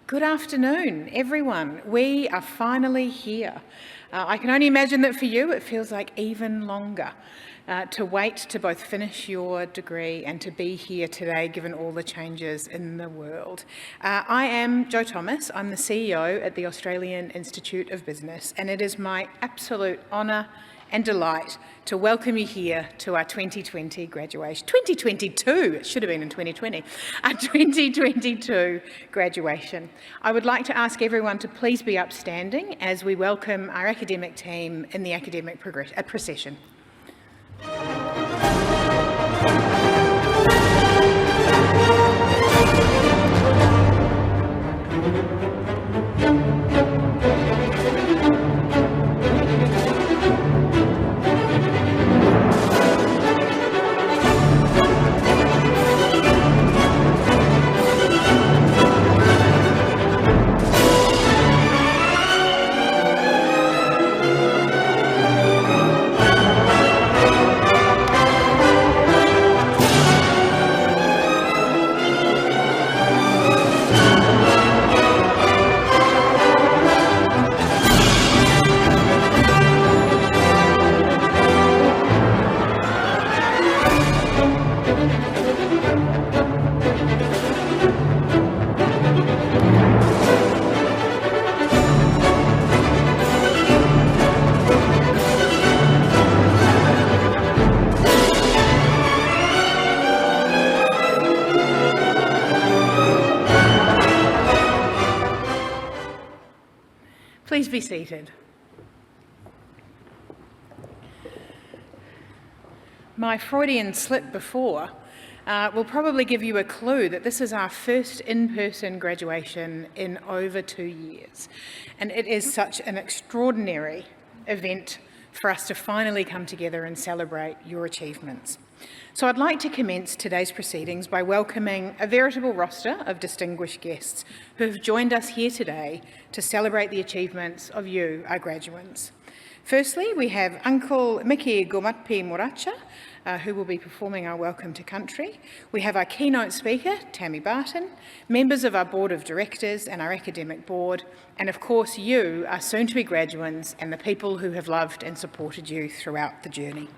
Good afternoon, everyone. We are finally here. I can only imagine that for you it feels like even longer to wait to both finish your degree and to be here today given all the changes in the world. I am Jo Thomas. I'm the CEO at the Australian Institute of Business, and it is my absolute honour and delight to welcome you here to our 2020 graduation. 2022, it should have been in 2020, our 2022 graduation. I would like to ask everyone to please be upstanding as we welcome our academic team in the academic procession. Please be seated. My Freudian slip before will probably give you a clue that this is our first in-person graduation in over 2 years. And it is such an extraordinary event for us to finally come together and celebrate your achievements. So I'd like to commence today's proceedings by welcoming a veritable roster of distinguished guests who have joined us here today to celebrate the achievements of you, our graduands. Firstly, we have Uncle Miki Gomatpi Moracha, who will be performing our Welcome to Country. We have our keynote speaker, Tammy Barton, members of our Board of Directors and our academic board, and of course you, our soon-to-be graduands, and the people who have loved and supported you throughout the journey.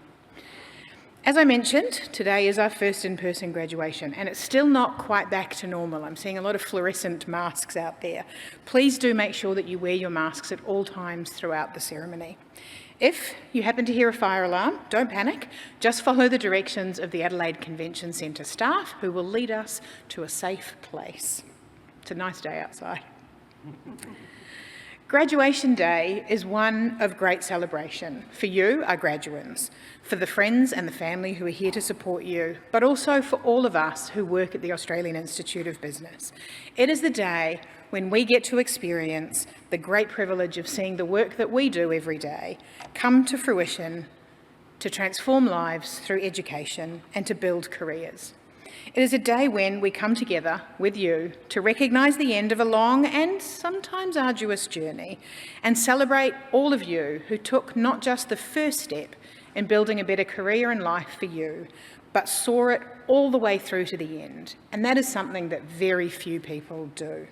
As I mentioned, today is our first in-person graduation, and it's still not quite back to normal. I'm seeing a lot of fluorescent masks out there. Please do make sure that you wear your masks at all times throughout the ceremony. If you happen to hear a fire alarm, don't panic. Just follow the directions of the Adelaide Convention Centre staff, who will lead us to a safe place. It's a nice day outside. Graduation Day is one of great celebration for you, our graduands, for the friends and the family who are here to support you, but also for all of us who work at the Australian Institute of Business. It is the day when we get to experience the great privilege of seeing the work that we do every day come to fruition to transform lives through education and to build careers. It is a day when we come together with you to recognise the end of a long and sometimes arduous journey and celebrate all of you who took not just the first step in building a better career and life for you, but saw it all the way through to the end. And that is something that very few people do.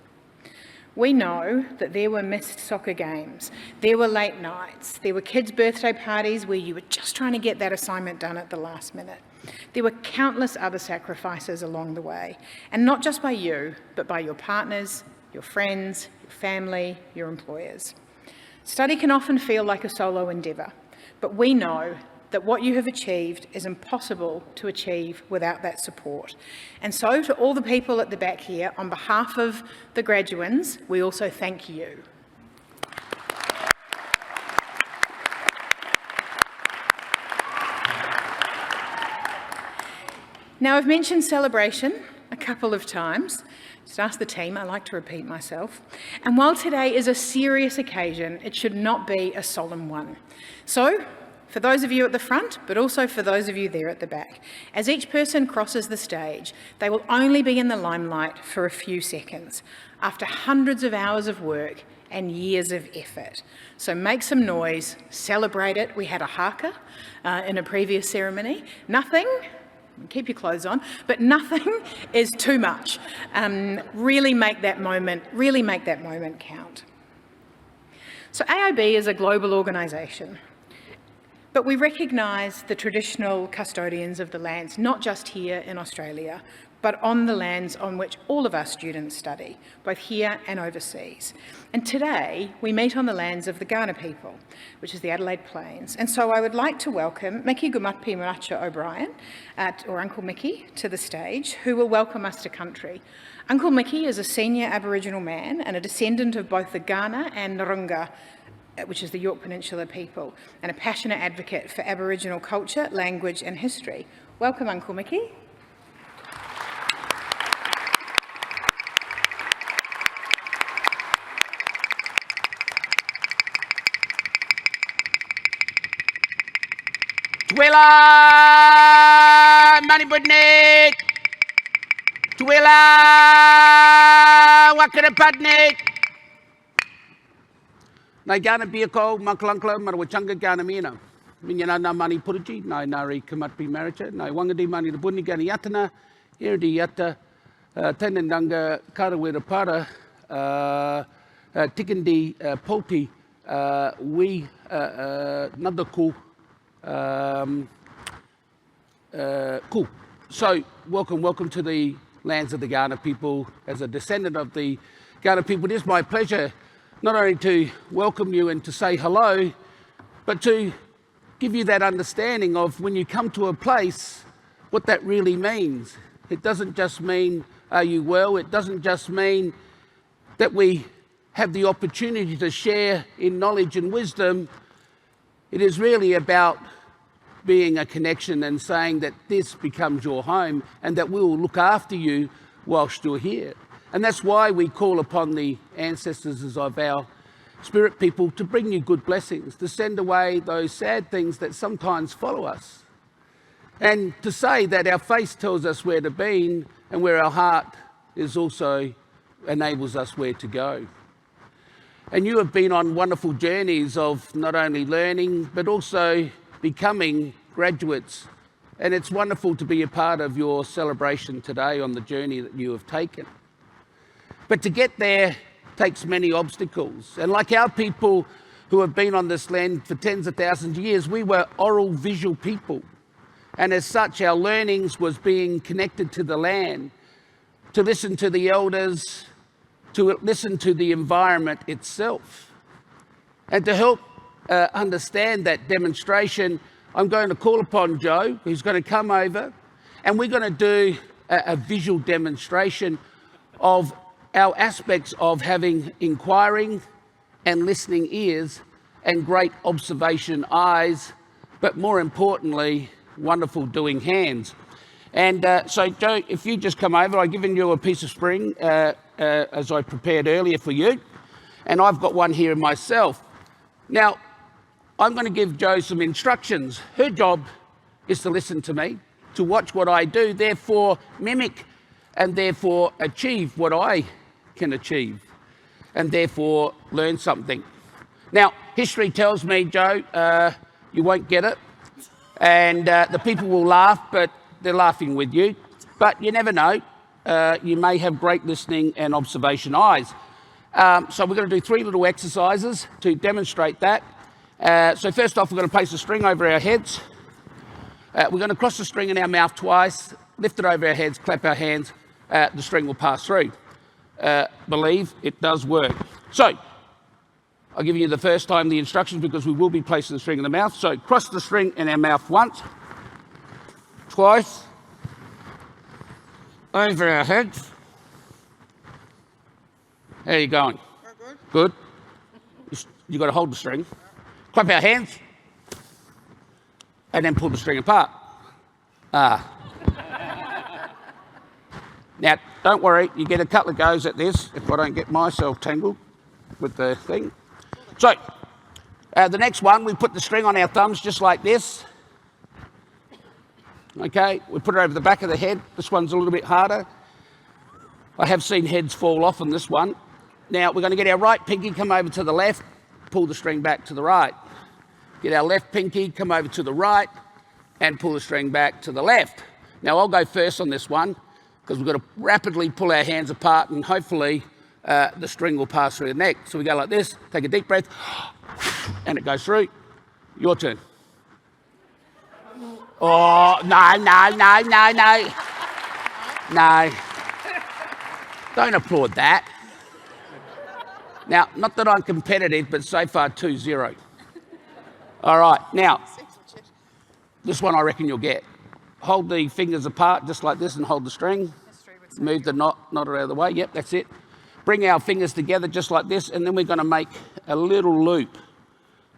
We know that there were missed soccer games, there were late nights, there were kids' birthday parties where you were just trying to get that assignment done at the last minute. There were countless other sacrifices along the way, and not just by you, but by your partners, your friends, your family, your employers. Study can often feel like a solo endeavour, but we know that what you have achieved is impossible to achieve without that support. And so to all the people at the back here, on behalf of the graduands, we also thank you. Now, I've mentioned celebration a couple of times. Just ask the team, I like to repeat myself. And while today is a serious occasion, it should not be a solemn one. So, for those of you at the front, but also for those of you there at the back, as each person crosses the stage, they will only be in the limelight for a few seconds, after hundreds of hours of work and years of effort. So make some noise, celebrate it. We had a haka in a previous ceremony. Nothing keep your clothes on, but nothing is too much. Really make that moment count. So AIB is a global organisation, but we recognise the traditional custodians of the lands, not just here in Australia, but on the lands on which all of our students study, both here and overseas. And today, we meet on the lands of the Kaurna people, which is the Adelaide Plains. And so I would like to welcome Mickey Gumatpi Maracha O'Brien, or Uncle Mickey, to the stage, who will welcome us to country. Uncle Mickey is a senior Aboriginal man and a descendant of both the Kaurna and Narunga, which is the Yorke Peninsula people, and a passionate advocate for Aboriginal culture, language and history. Welcome, Uncle Mickey. Twila Maniputnik, Twila Wakarapatnik. Nai Gana Biako, Maklankla, Marawachanga Gana Mina. Minyana Mani Purji, Nai Nari Kamatpi Marita, Nai Wangadi Mani the Bunni Gani Yatana, Irdi Yata, Tenendanga Karawira Para, Tikindi Poti, we Nadaku. Cool. So, welcome to the lands of the Kaurna people. As a descendant of the Kaurna people, it is my pleasure not only to welcome you and to say hello, but to give you that understanding of when you come to a place, what that really means. It doesn't just mean, are you well? It doesn't just mean that we have the opportunity to share in knowledge and wisdom. It is really about being a connection and saying that this becomes your home and that we will look after you whilst you're here. And that's why we call upon the ancestors of our spirit people to bring you good blessings, to send away those sad things that sometimes follow us, and to say that our face tells us where to be and where our heart is also enables us where to go. And you have been on wonderful journeys of not only learning, but also becoming graduates. And it's wonderful to be a part of your celebration today on the journey that you have taken. But to get there takes many obstacles. And like our people who have been on this land for tens of thousands of years, we were oral visual people. And as such, our learnings was being connected to the land, to listen to the elders, to listen to the environment itself. And to help understand that demonstration, I'm going to call upon Joe, who's going to come over, and we're going to do a visual demonstration of our aspects of having inquiring and listening ears and great observation eyes, but more importantly, wonderful doing hands. And so, Joe, if you just come over, I've given you a piece of string as I prepared earlier for you, and I've got one here myself. Now, I'm going to give Jo some instructions. Her job is to listen to me, to watch what I do, therefore mimic and therefore achieve what I can achieve, and therefore learn something. Now, history tells me, Jo, you won't get it, and the people will laugh, but they're laughing with you. But you never know. You may have great listening and observation eyes. So we're going to do 3 little exercises to demonstrate that. So first off, we're going to place a string over our heads. We're going to cross the string in our mouth twice, lift it over our heads, clap our hands. The string will pass through. Believe it does work. So I'll give you the first time the instructions because we will be placing the string in the mouth. So cross the string in our mouth once, twice, over our heads. How are you going? Good. You've got to hold the string. Clap our hands. And then pull the string apart. Now, don't worry, you get a couple of goes at this if I don't get myself tangled with the thing. So, the next one, we put the string on our thumbs just like this. Okay, we put it over the back of the head. This one's a little bit harder. I have seen heads fall off on this one. Now, we're going to get our right pinky, come over to the left, pull the string back to the right. Get our left pinky, come over to the right, and pull the string back to the left. Now, I'll go first on this one because we've got to rapidly pull our hands apart and hopefully the string will pass through the neck. So we go like this, take a deep breath, and it goes through. Your turn. Oh, no. No. Don't applaud that. Now, not that I'm competitive, but so far 2-0. All right, now, this one I reckon you'll get. Hold the fingers apart just like this and hold the string. Move the knot out of the way. Yep, that's it. Bring our fingers together just like this, and then we're going to make a little loop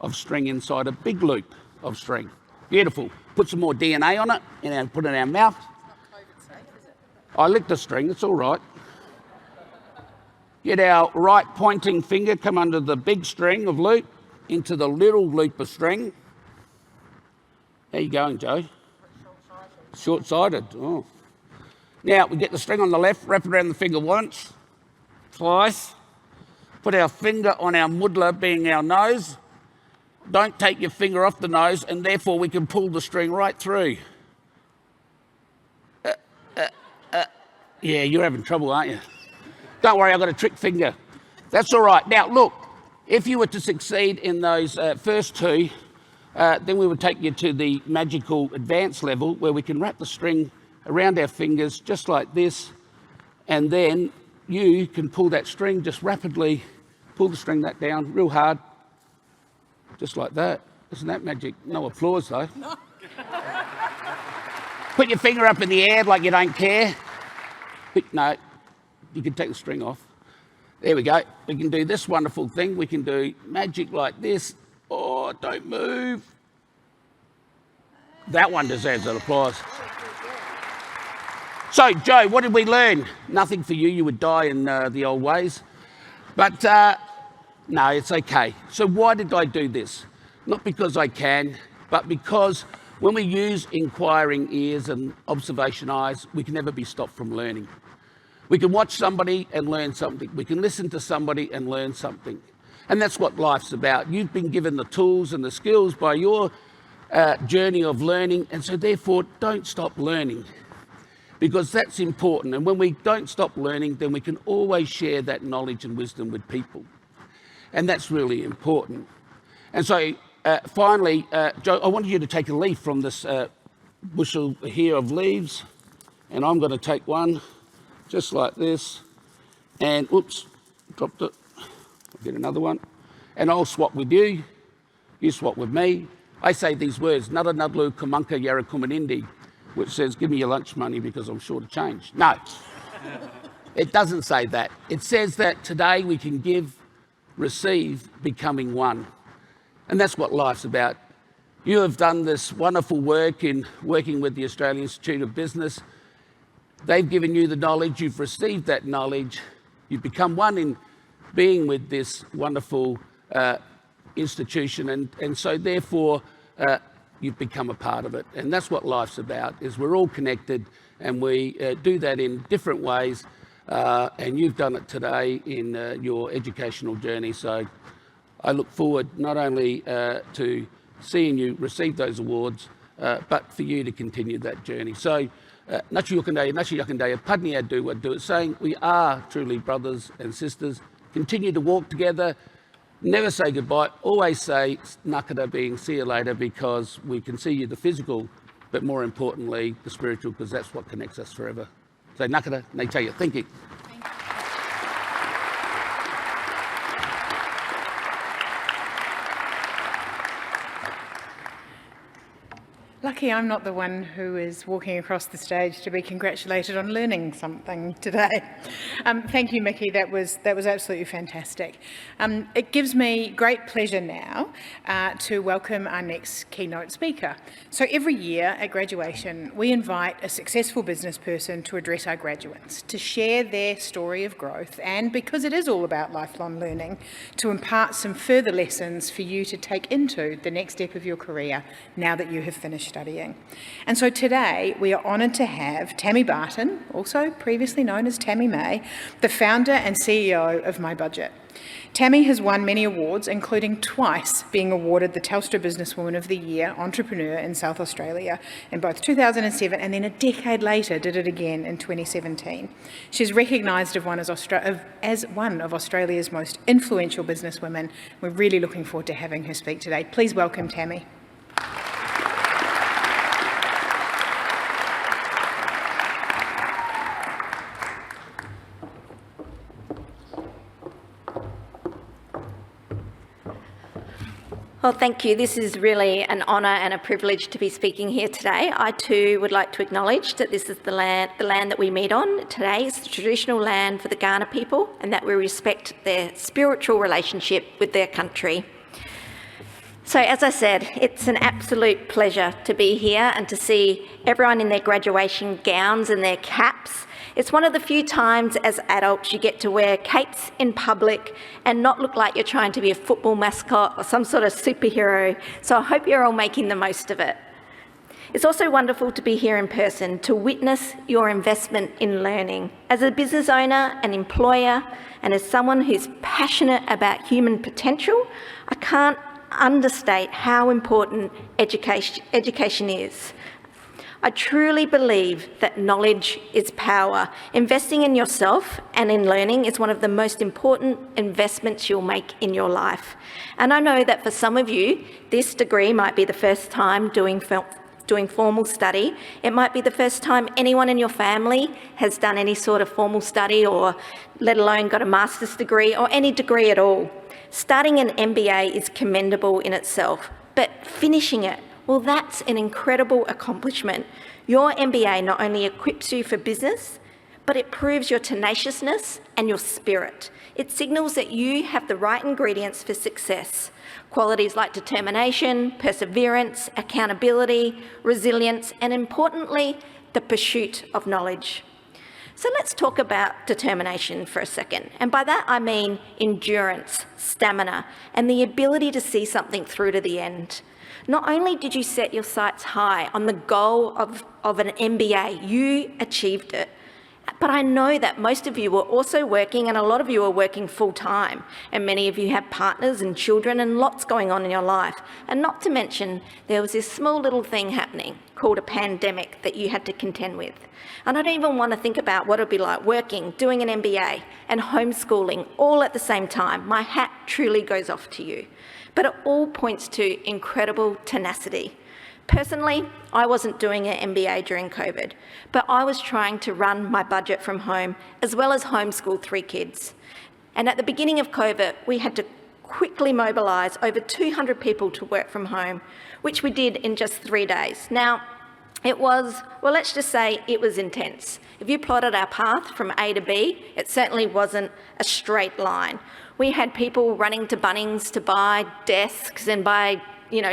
of string inside a big loop of string. Beautiful. Put some more DNA on it and put it in our mouth. I licked the string, it's all right. Get our right pointing finger, come under the big string of loop, into the little loop of string. How you going, Joe? Short-sighted. Oh. Now, we get the string on the left, wrap it around the finger once, twice. Put our finger on our muddler, being our nose. Don't take your finger off the nose, and therefore we can pull the string right through. Yeah, you're having trouble, aren't you? Don't worry, I've got a trick finger. That's all right. Now, look, if you were to succeed in those first two, then we would take you to the magical advanced level where we can wrap the string around our fingers just like this, and then you can pull that string, just rapidly pull the string that down real hard, just like that. Isn't that magic? No applause, though. No. Put your finger up in the air like you don't care. No, you can take the string off. There we go. We can do this wonderful thing. We can do magic like this. Oh, don't move. That one deserves an applause. So, Joe, what did we learn? Nothing for you. You would die in the old ways. But no, it's okay. So why did I do this? Not because I can, but because when we use inquiring ears and observation eyes, we can never be stopped from learning. We can watch somebody and learn something. We can listen to somebody and learn something. And that's what life's about. You've been given the tools and the skills by your journey of learning, and so therefore don't stop learning, because that's important. And when we don't stop learning, then we can always share that knowledge and wisdom with people. And that's really important. And so finally, Joe, I wanted you to take a leaf from this bushel here of leaves, and I'm going to take one just like this, and oops, dropped it. I'll get another one, and I'll swap with you, you swap with me. I say these words, Nada Nudlu Kamunka Yarrakumanindi, which says, give me your lunch money because I'm short of change. No, it doesn't say that. It says that today we can give, receive, becoming one. And that's what life's about. You have done this wonderful work in working with the Australian Institute of Business. They've given you the knowledge, you've received that knowledge, you've become one in being with this wonderful institution, and so therefore you've become a part of it. And that's what life's about, is we're all connected, and we do that in different ways, and you've done it today in your educational journey. So I look forward not only to seeing you receive those awards, but for you to continue that journey. So Nachi Yukandaya, Nachi Yakandaya, Padnia do it, saying we are truly brothers and sisters. Continue to walk together, never say goodbye, always say nakada, being see you later, because we can see you the physical, but more importantly, the spiritual, because that's what connects us forever. So nakada, naitaya, thank you. Lucky I'm not the one who is walking across the stage to be congratulated on learning something today. Thank you, Mickey. That was absolutely fantastic. It gives me great pleasure now to welcome our next keynote speaker. So every year at graduation, we invite a successful business person to address our graduates, to share their story of growth, and because it is all about lifelong learning, to impart some further lessons for you to take into the next step of your career now that you have finished studying. studying. And so today we are honoured to have Tammy Barton, also previously known as Tammy May, the founder and CEO of My Budget. Tammy has won many awards, including twice being awarded the Telstra Businesswoman of the Year Entrepreneur in South Australia in both 2007 and then a decade later did it again in 2017. She's recognised as one of Australia's most influential businesswomen. We're really looking forward to having her speak today. Please welcome Tammy. Well, thank you. This is really an honour and a privilege to be speaking here today. I too would like to acknowledge that this is the land that we meet on today is the traditional land for the Kaurna people, and that we respect their spiritual relationship with their country. So as I said, it's an absolute pleasure to be here and to see everyone in their graduation gowns and their caps. It's one of the few times as adults you get to wear capes in public and not look like you're trying to be a football mascot or some sort of superhero. So I hope you're all making the most of it. It's also wonderful to be here in person to witness your investment in learning. As a business owner, an employer, and as someone who's passionate about human potential, I can't understate how important education is. I truly believe that knowledge is power. Investing in yourself and in learning is one of the most important investments you'll make in your life. And I know that for some of you, this degree might be the first time doing formal study. It might be the first time anyone in your family has done any sort of formal study, or let alone got a master's degree or any degree at all. Starting an MBA is commendable in itself, but finishing it, well, that's an incredible accomplishment. Your MBA not only equips you for business, but it proves your tenaciousness and your spirit. It signals that you have the right ingredients for success. Qualities like determination, perseverance, accountability, resilience, and importantly, the pursuit of knowledge. So let's talk about determination for a second. And by that I mean endurance, stamina, and the ability to see something through to the end. Not only did you set your sights high on the goal of an MBA, you achieved it. But I know that most of you were also working, and a lot of you are working full-time, and many of you have partners and children and lots going on in your life. And not to mention, there was this small little thing happening called a pandemic that you had to contend with. And I don't even want to think about what it'd be like working, doing an MBA and homeschooling all at the same time. My hat truly goes off to you. But it all points to incredible tenacity. Personally, I wasn't doing an MBA during COVID, but I was trying to run my budget from home as well as homeschool 3 kids. And at the beginning of COVID, we had to quickly mobilise over 200 people to work from home, which we did in just 3 days. Now, it was, well, let's just say it was intense. If you plotted our path from A to B, it certainly wasn't a straight line. We had people running to Bunnings to buy desks and buy,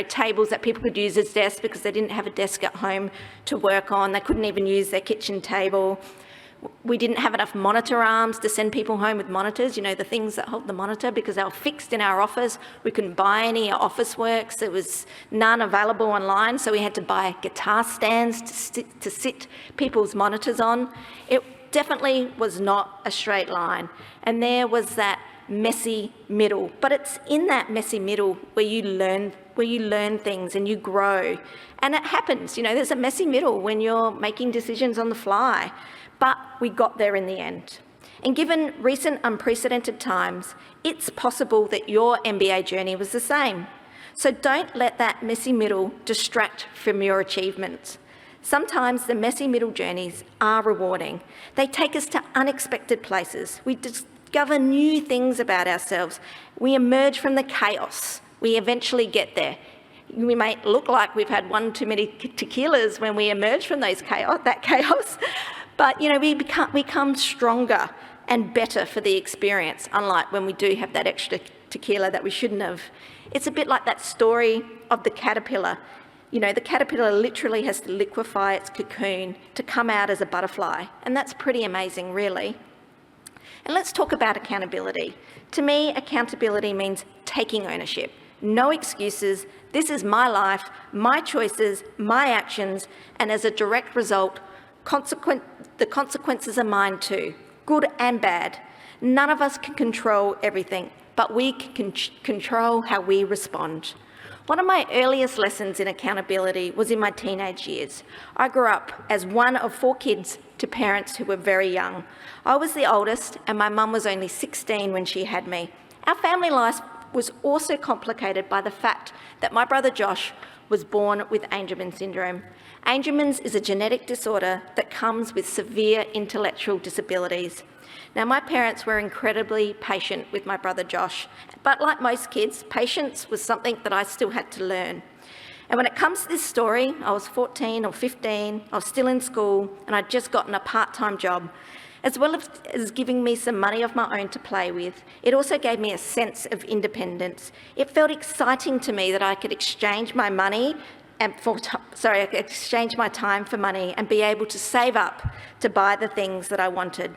tables that people could use as desks because they didn't have a desk at home to work on. They couldn't even use their kitchen table. We didn't have enough monitor arms to send people home with monitors, the things that hold the monitor, because they were fixed in our office. We couldn't buy any at Officeworks. There was none available online, so we had to buy guitar stands to sit people's monitors on. It definitely was not a straight line. And there was that messy middle. But it's in that messy middle where you learn things and you grow. And it happens, there's a messy middle when you're making decisions on the fly. But we got there in the end. And given recent unprecedented times, it's possible that your MBA journey was the same. So don't let that messy middle distract from your achievements. Sometimes the messy middle journeys are rewarding. They take us to unexpected places. We discover new things about ourselves. We emerge from the chaos. We eventually get there. We may look like we've had one too many tequilas when we emerge from that chaos. But, we become stronger and better for the experience, unlike when we do have that extra tequila that we shouldn't have. It's a bit like that story of the caterpillar. The caterpillar literally has to liquefy its cocoon to come out as a butterfly. And that's pretty amazing, really. And let's talk about accountability. To me, accountability means taking ownership. No excuses. This is my life, my choices, my actions, and as a direct result, the consequences are mine too, good and bad. None of us can control everything, but we can control how we respond. One of my earliest lessons in accountability was in my teenage years. I grew up as one of 4 kids to parents who were very young. I was the oldest, and my mum was only 16 when she had me. Our family life was also complicated by the fact that my brother Josh was born with Angelman syndrome. Angelman's is a genetic disorder that comes with severe intellectual disabilities. Now, my parents were incredibly patient with my brother Josh, but like most kids, patience was something that I still had to learn. And when it comes to this story, I was 14 or 15, I was still in school, and I'd just gotten a part-time job. As well as giving me some money of my own to play with, it also gave me a sense of independence. It felt exciting to me that I could exchange my money I could exchange my time for money and be able to save up to buy the things that I wanted.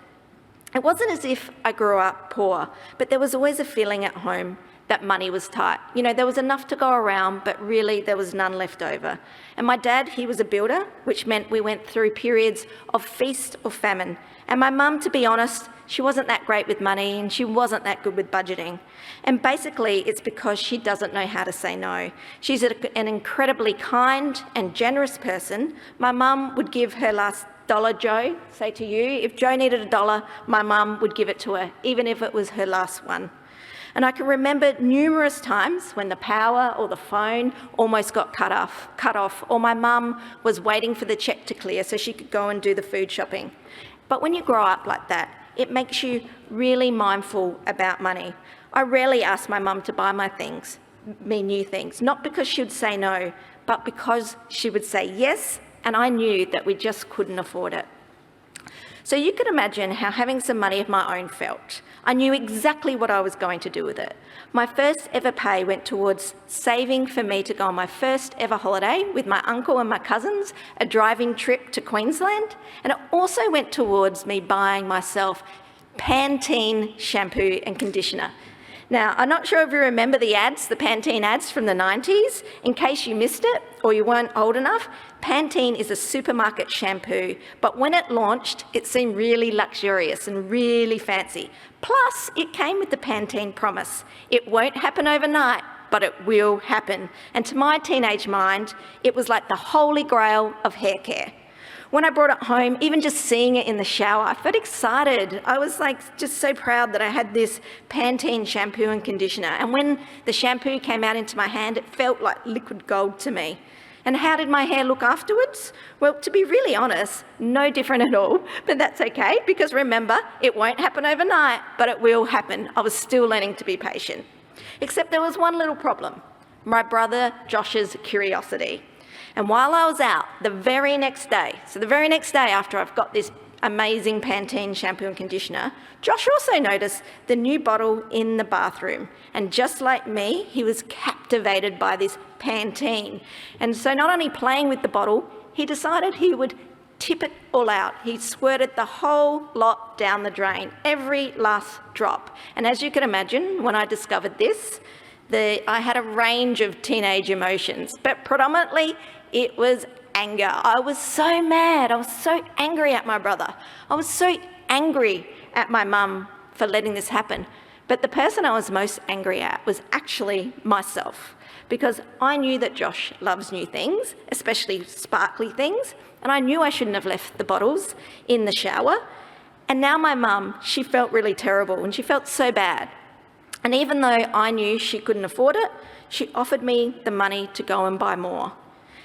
It wasn't as if I grew up poor, but there was always a feeling at home that money was tight. You know, there was enough to go around, but really there was none left over. And my dad, he was a builder, which meant we went through periods of feast or famine. And my mum, to be honest, she wasn't that great with money and she wasn't that good with budgeting. And basically it's because she doesn't know how to say no. She's an incredibly kind and generous person. My mum would give her last dollar, Joe, say to you, if Joe needed $1, my mum would give it to her, even if it was her last one. And I can remember numerous times when the power or the phone almost got cut off, or my mum was waiting for the cheque to clear so she could go and do the food shopping. But when you grow up like that, it makes you really mindful about money. I rarely asked my mum to buy me new things, not because she would say no, but because she would say yes, and I knew that we just couldn't afford it. So you can imagine how having some money of my own felt. I knew exactly what I was going to do with it. My first ever pay went towards saving for me to go on my first ever holiday with my uncle and my cousins, a driving trip to Queensland, and it also went towards me buying myself Pantene shampoo and conditioner. Now, I'm not sure if you remember the ads, the Pantene ads from the 90s. In case you missed it or you weren't old enough, Pantene is a supermarket shampoo, but when it launched, it seemed really luxurious and really fancy. Plus, it came with the Pantene promise. It won't happen overnight, but it will happen. And to my teenage mind, it was like the holy grail of hair care. When I brought it home, even just seeing it in the shower, I felt excited. I was just so proud that I had this Pantene shampoo and conditioner. And when the shampoo came out into my hand, it felt like liquid gold to me. And how did my hair look afterwards? Well, to be really honest, no different at all, but that's okay, because remember, it won't happen overnight, but it will happen. I was still learning to be patient. Except there was one little problem, my brother Josh's curiosity. And while I was out, the very next day after I've got this amazing Pantene shampoo and conditioner, Josh also noticed the new bottle in the bathroom. And just like me, he was captivated by this Pantene. And so not only playing with the bottle, he decided he would tip it all out. He squirted the whole lot down the drain, every last drop. And as you can imagine, when I discovered this, I had a range of teenage emotions, but predominantly it was anger. I was so mad. I was so angry at my brother. I was so angry at my mum for letting this happen. But the person I was most angry at was actually myself, because I knew that Josh loves new things, especially sparkly things, and I knew I shouldn't have left the bottles in the shower. And now my mum, she felt really terrible and she felt so bad. And even though I knew she couldn't afford it, she offered me the money to go and buy more.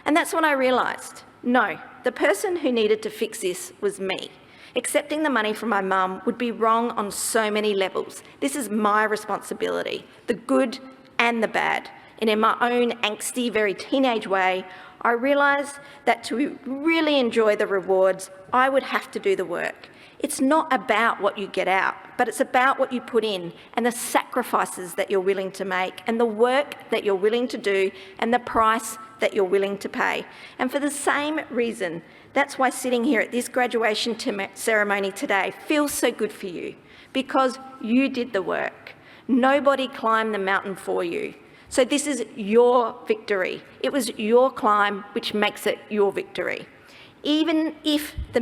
And that's when I realised, no, the person who needed to fix this was me. Accepting the money from my mum would be wrong on so many levels. This is my responsibility, the good and the bad. And in my own angsty, very teenage way, I realised that to really enjoy the rewards, I would have to do the work. It's not about what you get out, but it's about what you put in and the sacrifices that you're willing to make and the work that you're willing to do and the price that you're willing to pay. And for the same reason, that's why sitting here at this graduation ceremony today feels so good for you, because you did the work. Nobody climbed the mountain for you. So this is your victory. It was your climb which makes it your victory. Even if the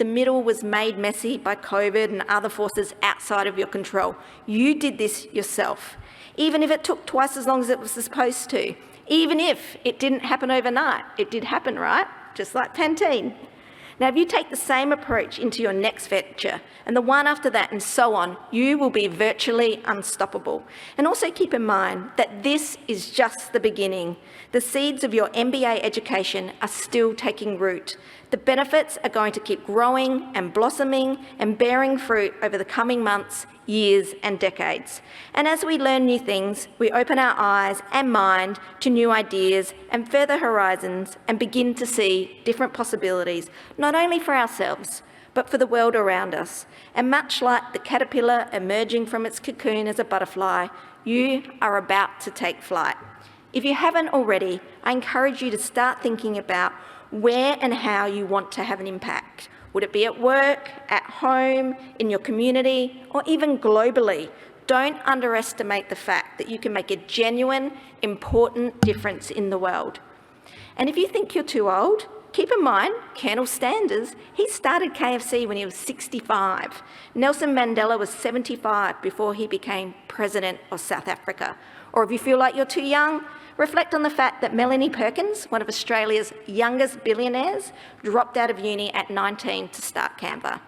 middle was made messy by COVID and other forces outside of your control, you did this yourself. Even if it took twice as long as it was supposed to, even if it didn't happen overnight, it did happen, right? Just like Pantene. Now, if you take the same approach into your next venture and the one after that and so on, you will be virtually unstoppable. And also keep in mind that this is just the beginning. The seeds of your MBA education are still taking root. The benefits are going to keep growing and blossoming and bearing fruit over the coming months, years and decades. And as we learn new things, we open our eyes and mind to new ideas and further horizons and begin to see different possibilities, not only for ourselves, but for the world around us. And much like the caterpillar emerging from its cocoon as a butterfly, you are about to take flight. If you haven't already, I encourage you to start thinking about where and how you want to have an impact. Would it be at work, at home, in your community, or even globally? Don't underestimate the fact that you can make a genuine, important difference in the world. And if you think you're too old, keep in mind, Colonel Sanders, he started KFC when he was 65. Nelson Mandela was 75 before he became President of South Africa. Or if you feel like you're too young, reflect on the fact that Melanie Perkins, one of Australia's youngest billionaires, dropped out of uni at 19 to start Canva.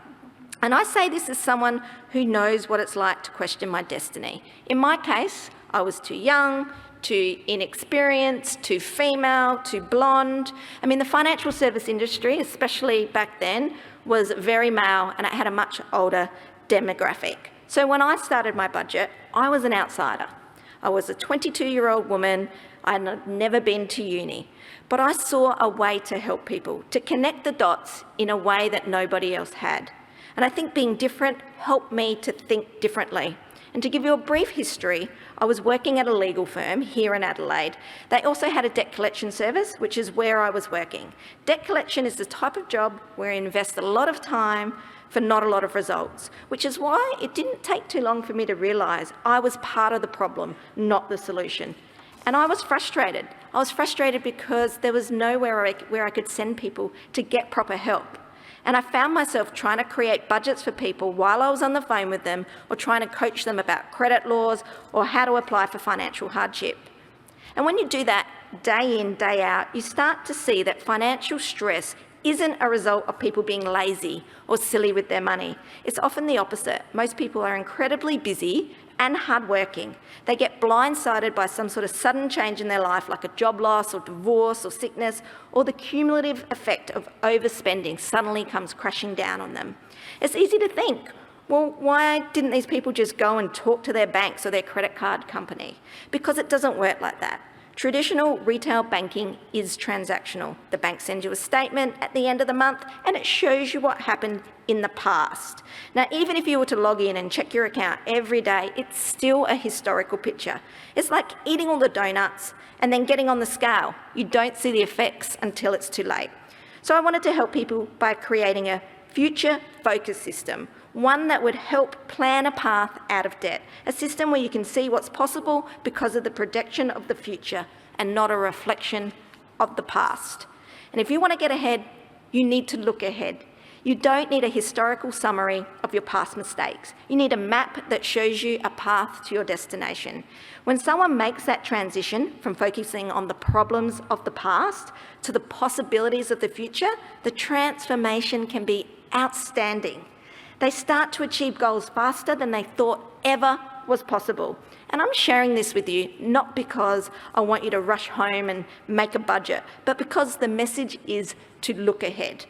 And I say this as someone who knows what it's like to question my destiny. In my case, I was too young, too inexperienced, too female, too blonde. I mean, the financial service industry, especially back then, was very male and it had a much older demographic. So when I started my budget, I was an outsider. I was a 22-year-old woman. I had never been to uni, but I saw a way to help people, to connect the dots in a way that nobody else had. And I think being different helped me to think differently. And to give you a brief history, I was working at a legal firm here in Adelaide. They also had a debt collection service, which is where I was working. Debt collection is the type of job where you invest a lot of time for not a lot of results, which is why it didn't take too long for me to realise I was part of the problem, not the solution. And I was frustrated. I was frustrated because there was nowhere where I could send people to get proper help. And I found myself trying to create budgets for people while I was on the phone with them, or trying to coach them about credit laws or how to apply for financial hardship. And when you do that day in, day out, you start to see that financial stress isn't a result of people being lazy or silly with their money. It's often the opposite. Most people are incredibly busy and hardworking. They get blindsided by some sort of sudden change in their life, like a job loss or divorce or sickness, or the cumulative effect of overspending suddenly comes crashing down on them. It's easy to think, well, why didn't these people just go and talk to their banks or their credit card company? Because it doesn't work like that. Traditional retail banking is transactional. The bank sends you a statement at the end of the month and it shows you what happened in the past. Now, even if you were to log in and check your account every day, it's still a historical picture. It's like eating all the donuts and then getting on the scale. You don't see the effects until it's too late. So I wanted to help people by creating a future-focused system, one that would help plan a path out of debt, a system where you can see what's possible because of the projection of the future and not a reflection of the past. And if you want to get ahead, you need to look ahead. You don't need a historical summary of your past mistakes. You need a map that shows you a path to your destination. When someone makes that transition from focusing on the problems of the past to the possibilities of the future, the transformation can be outstanding. They start to achieve goals faster than they thought ever was possible. And I'm sharing this with you not because I want you to rush home and make a budget, but because the message is to look ahead.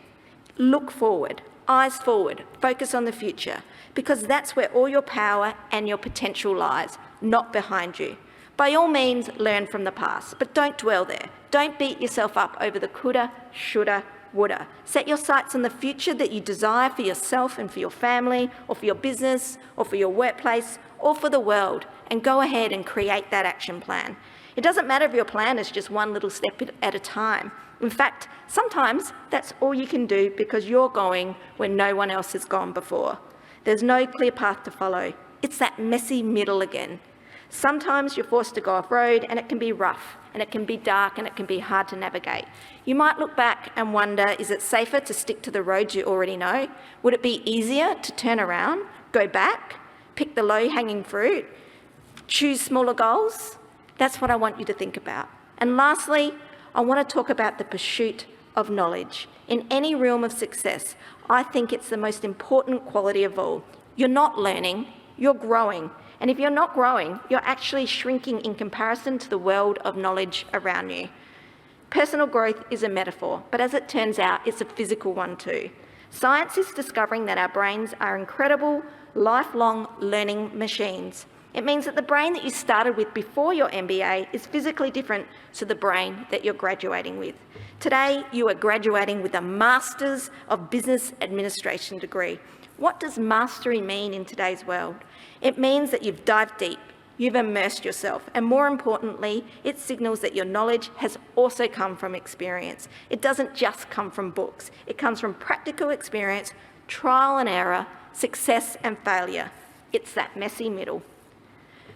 Look forward, eyes forward, focus on the future, because that's where all your power and your potential lies, not behind you. By all means, learn from the past, but don't dwell there. Don't beat yourself up over the coulda, shoulda, woulda. Set your sights on the future that you desire for yourself and for your family, or for your business, or for your workplace, or for the world, and go ahead and create that action plan. It doesn't matter if your plan is just one little step at a time. In fact, sometimes that's all you can do because you're going where no one else has gone before. There's no clear path to follow. It's that messy middle again. Sometimes you're forced to go off-road and it can be rough, and it can be dark, and it can be hard to navigate. You might look back and wonder, is it safer to stick to the roads you already know? Would it be easier to turn around, go back, pick the low-hanging fruit, choose smaller goals? That's what I want you to think about. And lastly, I want to talk about the pursuit of knowledge. In any realm of success, I think it's the most important quality of all. You're not learning, you're growing. And if you're not growing, you're actually shrinking in comparison to the world of knowledge around you. Personal growth is a metaphor, but as it turns out, it's a physical one too. Science is discovering that our brains are incredible, lifelong learning machines. It means that the brain that you started with before your MBA is physically different to the brain that you're graduating with. Today, you are graduating with a Masters of Business Administration degree. What does mastery mean in today's world? It means that you've dived deep, you've immersed yourself, and more importantly, it signals that your knowledge has also come from experience. It doesn't just come from books. It comes from practical experience, trial and error, success and failure. It's that messy middle.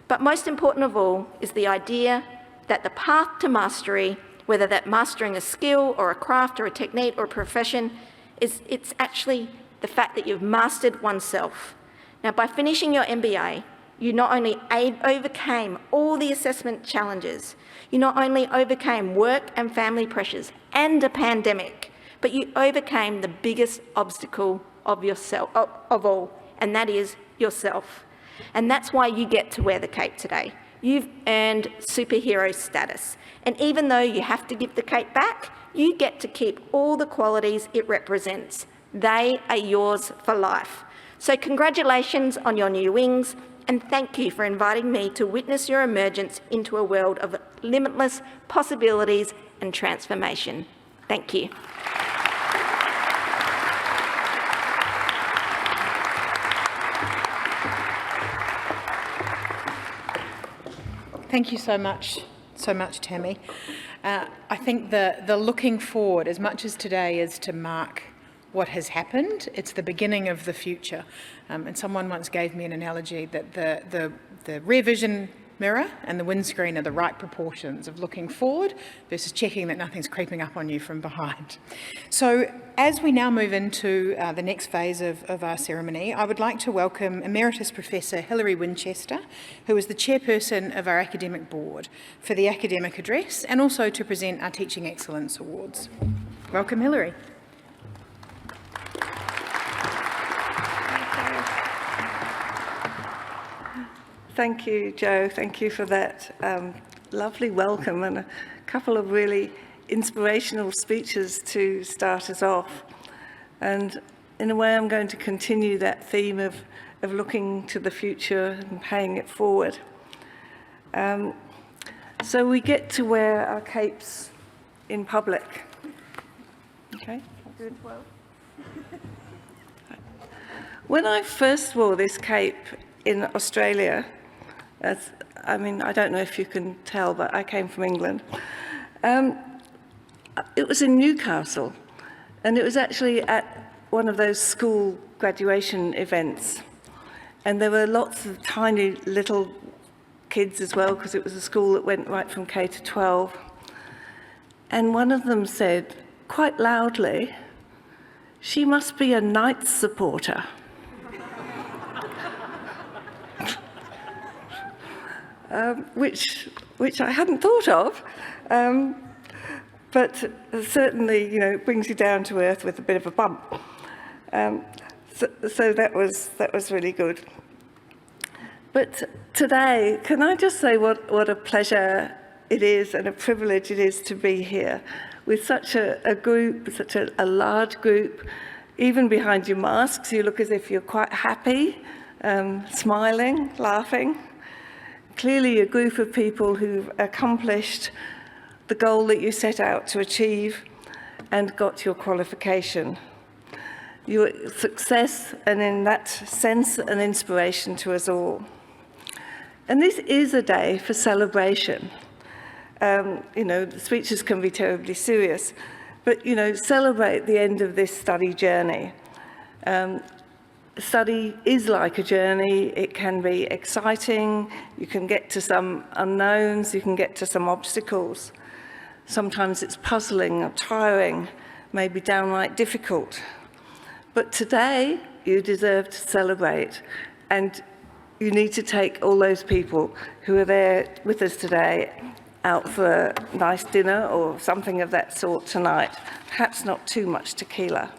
But most important of all is the idea that the path to mastery, whether that mastering a skill or a craft or a technique or a profession, it's actually the fact that you've mastered oneself. Now, by finishing your MBA, you not only overcame all the assessment challenges, you not only overcame work and family pressures and a pandemic, but you overcame the biggest obstacle of yourself, of all, and that is yourself. And that's why you get to wear the cape today. You've earned superhero status. And even though you have to give the cape back, you get to keep all the qualities it represents. They are yours for life. So congratulations on your new wings, and thank you for inviting me to witness your emergence into a world of limitless possibilities and transformation. Thank you. Thank you so much, Tammy. I think the looking forward, as much as today is to mark what has happened, it's the beginning of the future. And someone once gave me an analogy that the rear vision mirror and the windscreen are the right proportions of looking forward versus checking that nothing's creeping up on you from behind. So as we now move into the next phase of our ceremony, I would like to welcome Emeritus Professor Hilary Winchester, who is the chairperson of our academic board, for the academic address and also to present our Teaching Excellence Awards. Welcome, Hilary. Thank you, Jo. Thank you for that lovely welcome and a couple of really inspirational speeches to start us off. And in a way, I'm going to continue that theme of looking to the future and paying it forward. So we get to wear our capes in public. Okay, I'll do it well. When I first wore this cape in Australia, I don't know if you can tell, but I came from England. It was in Newcastle, and it was actually at one of those school graduation events. And there were lots of tiny little kids as well, because it was a school that went right from K to 12. And one of them said, quite loudly, "She must be a Knights supporter." Which I hadn't thought of, but certainly, brings you down to earth with a bit of a bump. So that was really good. But today, can I just say what a pleasure it is and a privilege it is to be here with such a group, such a large group. Even behind your masks, you look as if you're quite happy, smiling, laughing. Clearly a group of people who've accomplished the goal that you set out to achieve and got your qualification. Your success, and in that sense, an inspiration to us all. And this is a day for celebration. The speeches can be terribly serious, but, celebrate the end of this study journey. study is like a journey. It can be exciting. You can get to some unknowns. You can get to some obstacles. Sometimes it's puzzling or tiring, maybe downright difficult. But today, you deserve to celebrate. And you need to take all those people who are there with us today out for a nice dinner or something of that sort tonight. Perhaps not too much tequila.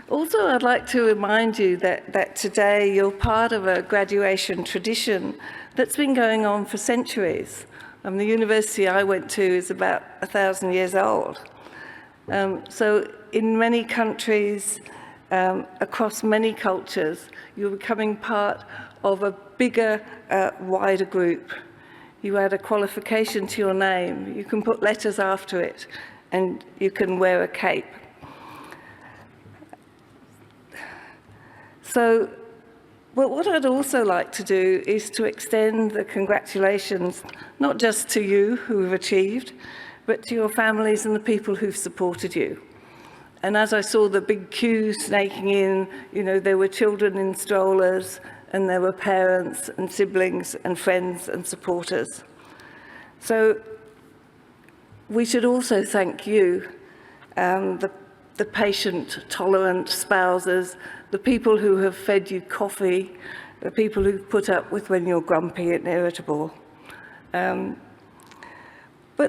Also, I'd like to remind you that today you're part of a graduation tradition that's been going on for centuries. The university I went to is about 1,000 years old. So in many countries, across many cultures, you're becoming part of a bigger, wider group. You add a qualification to your name, you can put letters after it, and you can wear a cape. So, well, what I'd also like to do is to extend the congratulations, not just to you who have achieved, but to your families and the people who've supported you. And as I saw the big queue snaking in, you know, there were children in strollers, and there were parents and siblings and friends and supporters. So we should also thank you, the patient, tolerant spouses, the people who have fed you coffee, the people who've put up with when you're grumpy and irritable. But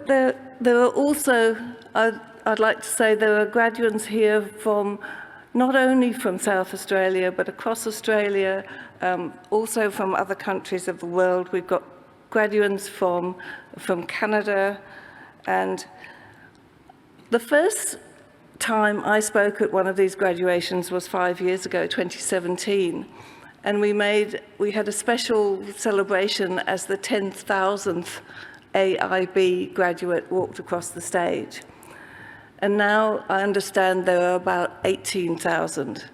there are also, I'd like to say, there are graduands here from not only from South Australia, but across Australia, also from other countries of the world. We've got graduands from Canada. And the first time I spoke at one of these graduations was 5 years ago, 2017. And we had a special celebration as the 10,000th AIB graduate walked across the stage. And now I understand there are about 18,000.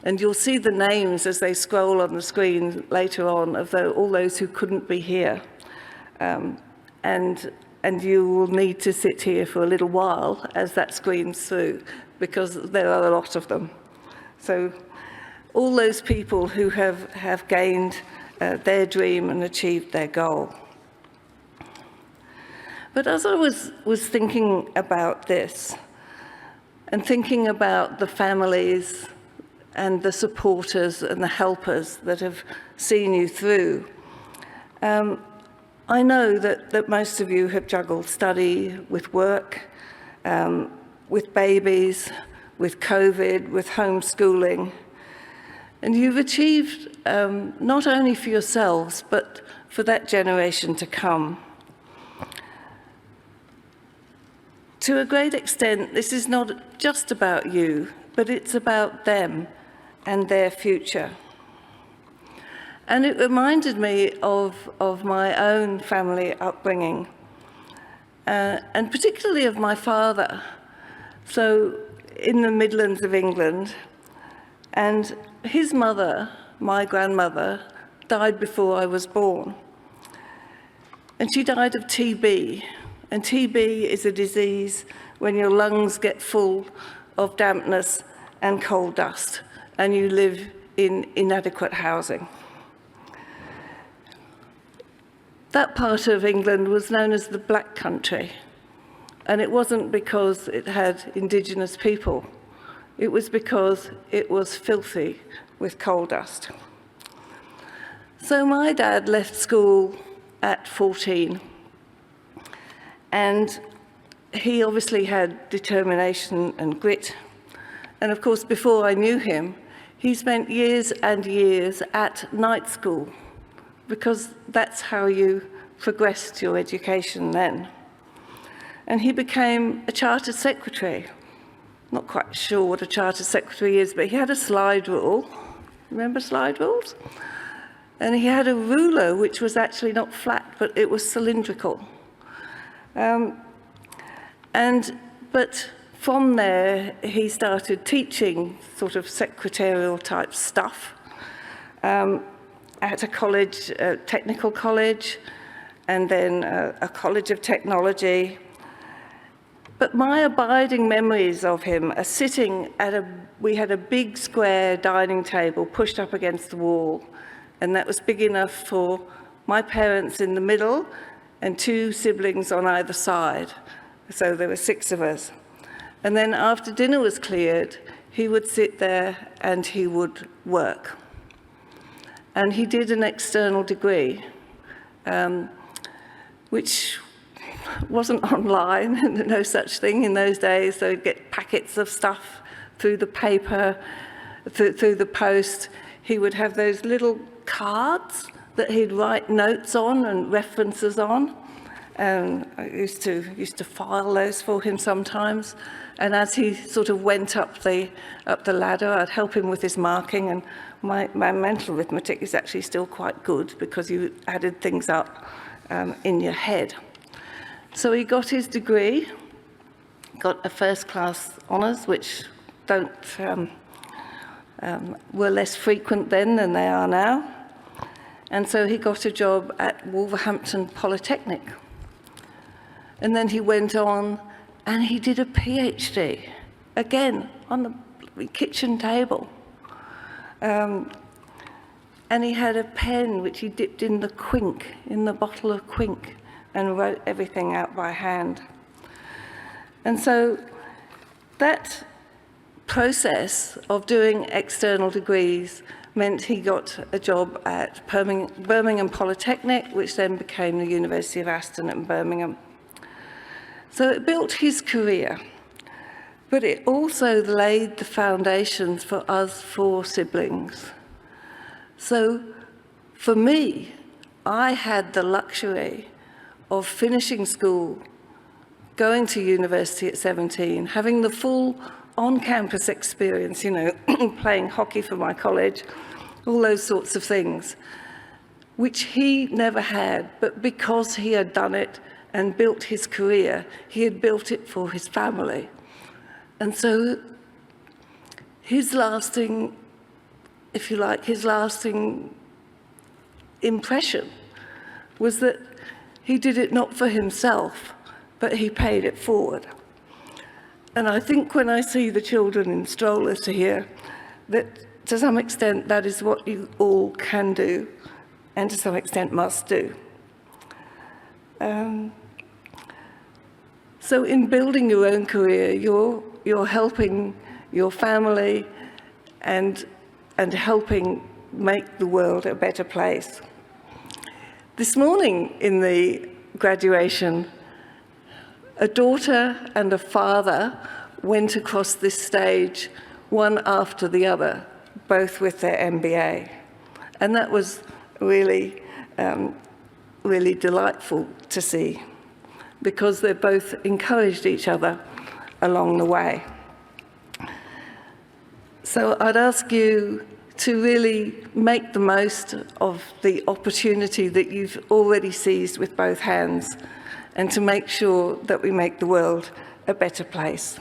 And you'll see the names as they scroll on the screen later on of all those who couldn't be here. And you will need to sit here for a little while as that screens through, because there are a lot of them. So all those people who have gained their dream and achieved their goal. But as I was thinking about this, and thinking about the families and the supporters and the helpers that have seen you through, I know that most of you have juggled study with work, with babies, with COVID, with homeschooling. And you've achieved not only for yourselves, but for that generation to come. To a great extent, this is not just about you, but it's about them and their future. And it reminded me of my own family upbringing, and particularly of my father. So in the Midlands of England, and his mother, my grandmother, died before I was born. And she died of TB. And TB is a disease when your lungs get full of dampness and coal dust, and you live in inadequate housing. That part of England was known as the Black Country, and it wasn't because it had Indigenous people. It was because it was filthy with coal dust. So my dad left school at 14, and he obviously had determination and grit. And of course, before I knew him, he spent years and years at night school, because that's how you progressed your education then. And he became a chartered secretary. Not quite sure what a chartered secretary is, but he had a slide rule. Remember slide rules? And he had a ruler which was actually not flat, but it was cylindrical. But from there, he started teaching sort of secretarial type stuff at a college, a technical college, and then a college of technology. But my abiding memories of him are sitting we had a big square dining table pushed up against the wall, and that was big enough for my parents in the middle and 2 siblings on either side. So there were 6 of us. And then after dinner was cleared, he would sit there and he would work. And he did an external degree, which wasn't online, no such thing in those days. So he'd get packets of stuff through the paper, through the post. He would have those little cards that he'd write notes on and references on. And I used to file those for him sometimes. And as he sort of went up the ladder, I'd help him with his marking. And my mental arithmetic is actually still quite good because you added things up in your head. So he got his degree, got a first-class honours, which were less frequent then than they are now. And so he got a job at Wolverhampton Polytechnic. And then he went on and he did a PhD, again, on the kitchen table. And he had a pen which he dipped in the quink, in the bottle of quink, and wrote everything out by hand. And so that process of doing external degrees meant he got a job at Birmingham Polytechnic, which then became the University of Aston at Birmingham. So it built his career, but it also laid the foundations for us 4 siblings. So for me, I had the luxury of finishing school, going to university at 17, having the full on-campus experience, you know, playing hockey for my college, all those sorts of things, which he never had, but because he had done it and built his career, he had built it for his family. And so his lasting, if you like, his lasting impression was that he did it not for himself, but he paid it forward. And I think when I see the children in strollers here, that to some extent that is what you all can do, and to some extent must do. So in building your own career, you're helping your family and helping make the world a better place. This morning in the graduation, a daughter and a father went across this stage, one after the other, both with their MBA. And that was really, really delightful to see, because they both encouraged each other along the way. So I'd ask you to really make the most of the opportunity that you've already seized with both hands, and to make sure that we make the world a better place.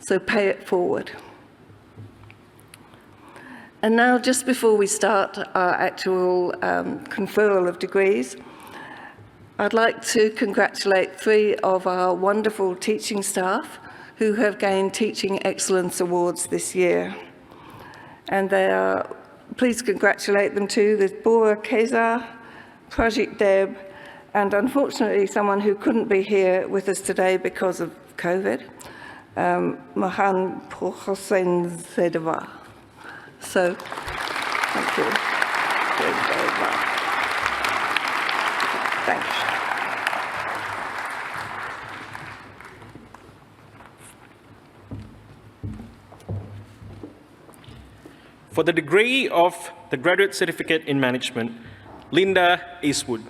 So pay it forward. And now, just before we start our actual conferral of degrees, I'd like to congratulate 3 of our wonderful teaching staff who have gained Teaching Excellence Awards this year. And they are, please congratulate them too. There's Bora Keza, Prajit Deb, and unfortunately someone who couldn't be here with us today because of COVID, Mahan Hossein Zedava. So, thank you very much. Thanks. For the degree of the Graduate Certificate in Management, Linda Eastwood.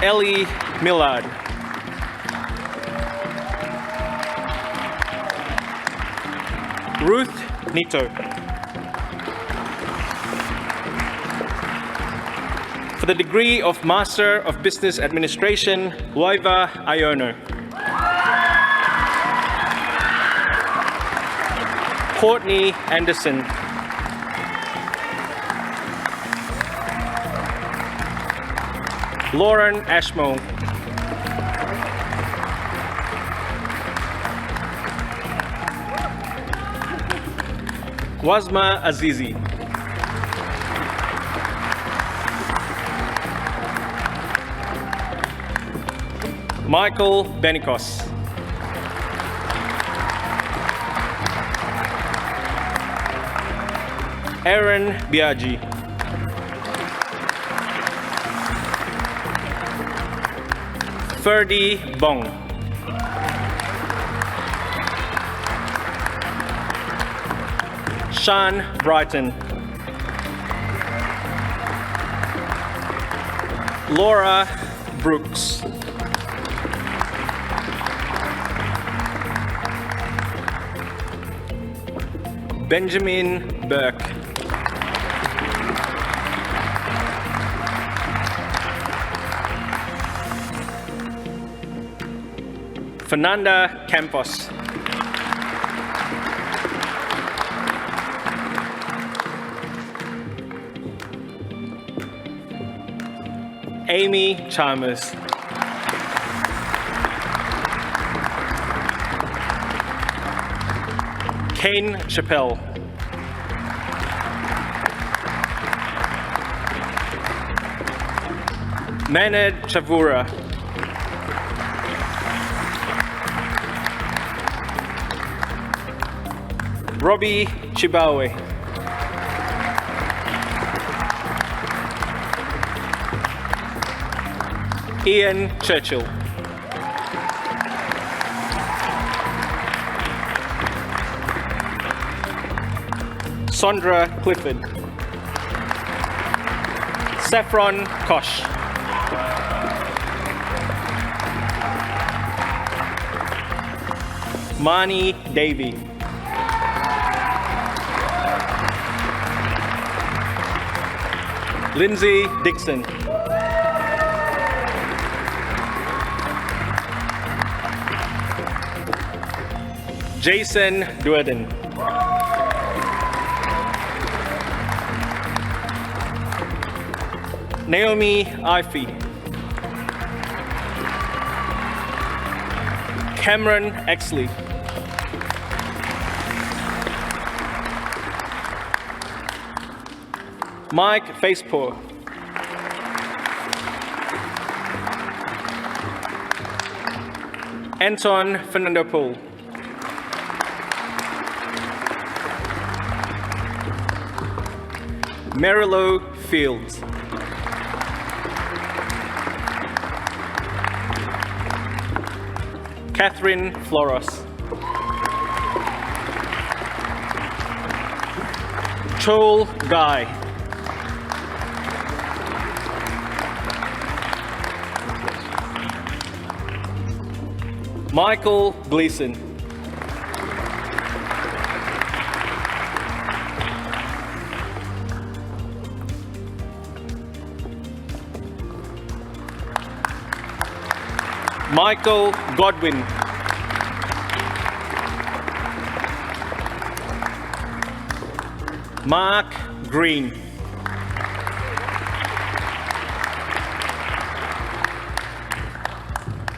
Ellie Millard. Ruth Nito. For the degree of Master of Business Administration, Loiva Iono. Courtney Anderson. Lauren Ashmole. Wasma Azizi. Michael Benikos. Aaron Biaggi. Ferdy Bong. Sean Brighton. Laura Brooks. Benjamin Burke. Fernanda Campos. Amy Chalmers. Kane Chappelle. Manad Chavura. Robbie Chibawe. Ian Churchill. Sondra Clifford. Saffron Kosh. Mani Davey. Lindsay Dixon. Jason Duerden. Naomi Ifey. Cameron Exley. Mike Facepour. Anton Fernando Pool. Marilo Fields. Catherine Floros. Chol Guy. Michael Gleason. Michael Godwin. Mark Green.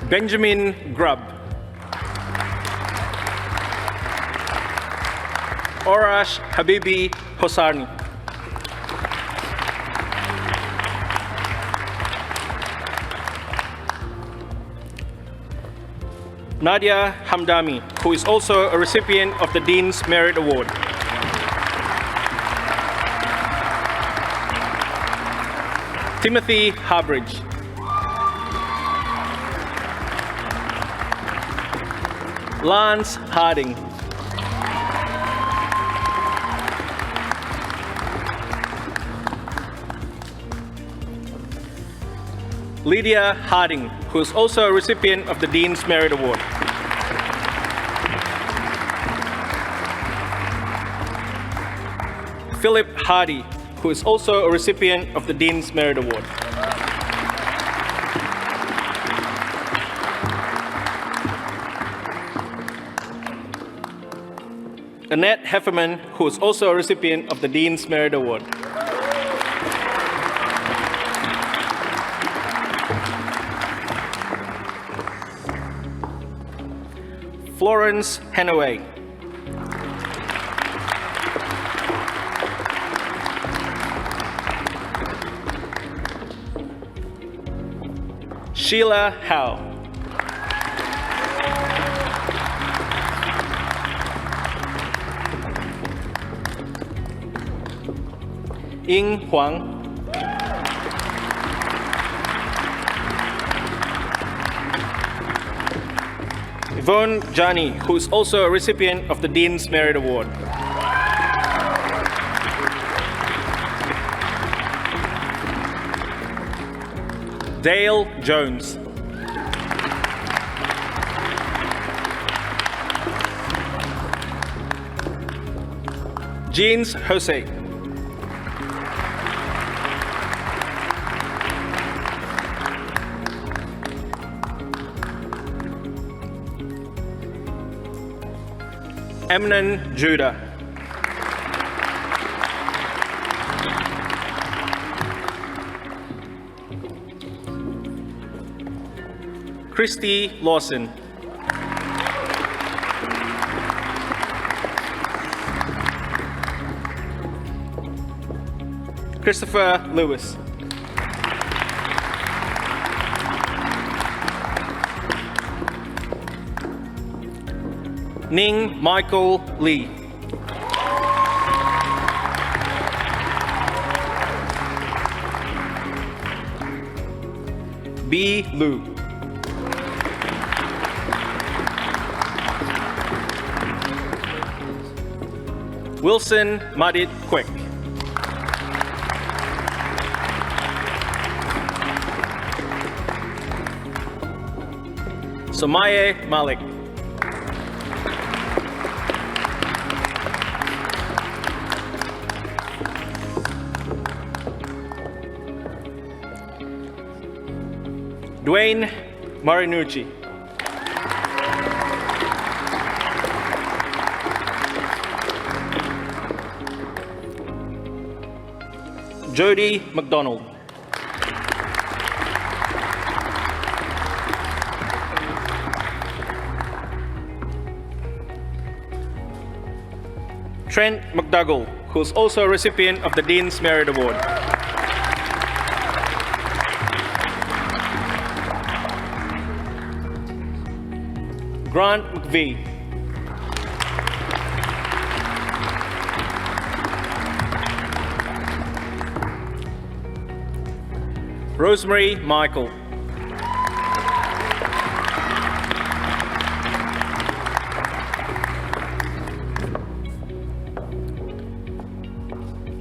Benjamin Grubb. Orash Habibi Hosarni. Nadia Hamdami, who is also a recipient of the Dean's Merit Award. Timothy Harbridge. Lance Harding. Lydia Harding, who is also a recipient of the Dean's Merit Award. Philip Hardy, who is also a recipient of the Dean's Merit Award. Annette Hefferman, who is also a recipient of the Dean's Merit Award. Florence Hanaway. Sheila Howe. Ying Huang. Yvonne Jani, who is also a recipient of the Dean's Merit Award. Dale Jones. Jeans Jose. Emnan Judah. Christy Lawson. Christopher Lewis. Ning Michael Lee. B. Lu. Wilson Madit Quick. Somaye Malik. Dwayne Marinucci. Jody McDonald. Trent McDougall, who's also a recipient of the Dean's Merit Award. Grant McVie. Rosemary Michael.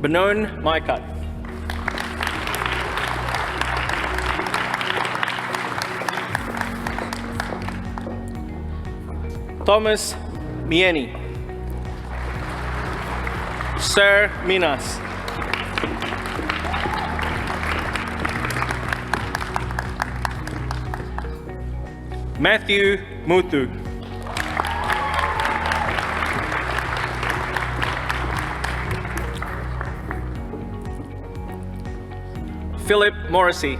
Benon Maikat. Thomas Mieni. Sir Minas. Matthew Mutu. Philip Morrissey.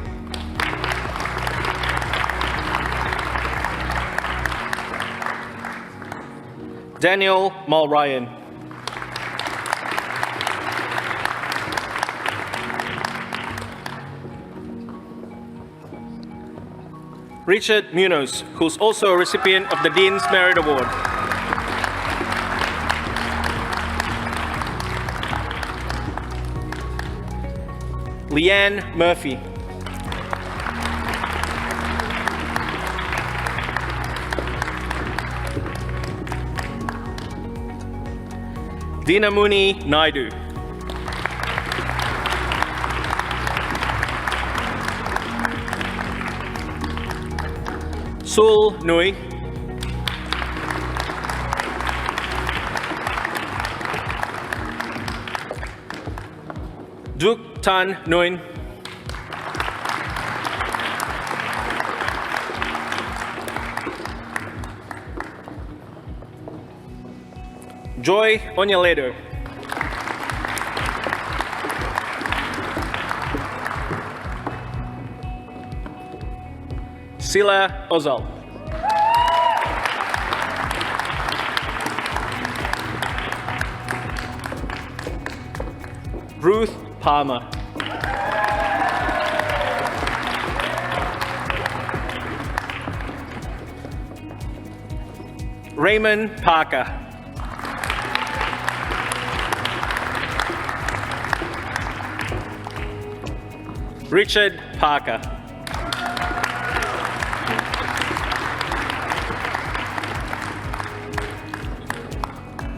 Daniel Mulryan. Richard Munoz, who's also a recipient of the Dean's Merit Award. Leanne Murphy. Dinamuni Naidu. Sul Nui. Duk Tan Nguyen. Joy Onyaledo. Sila Ozal. Ruth Palmer. Raymond Parker. Richard Parker.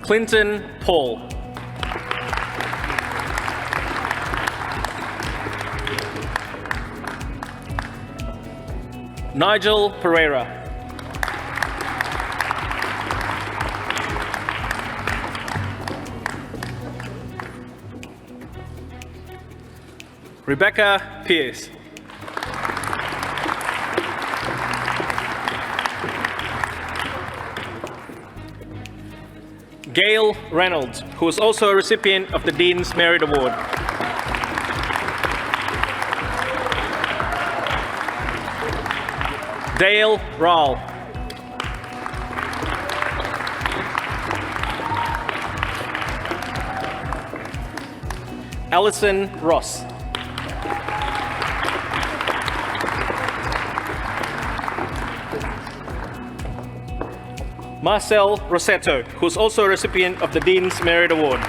Clinton Paul. Nigel Pereira. Rebecca Pierce. Gail Reynolds, who is also a recipient of the Dean's Merit Award. Dale Rawl. Alison Ross. Marcel Rossetto, who's also a recipient of the Dean's Merit Award.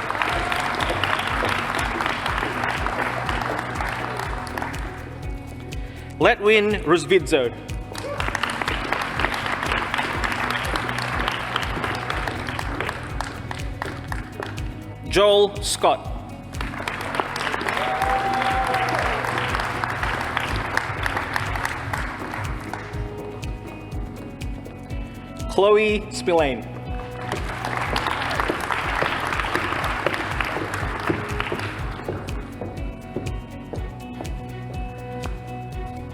Letwin Rusvidzo. Joel Scott. Chloe Spillane.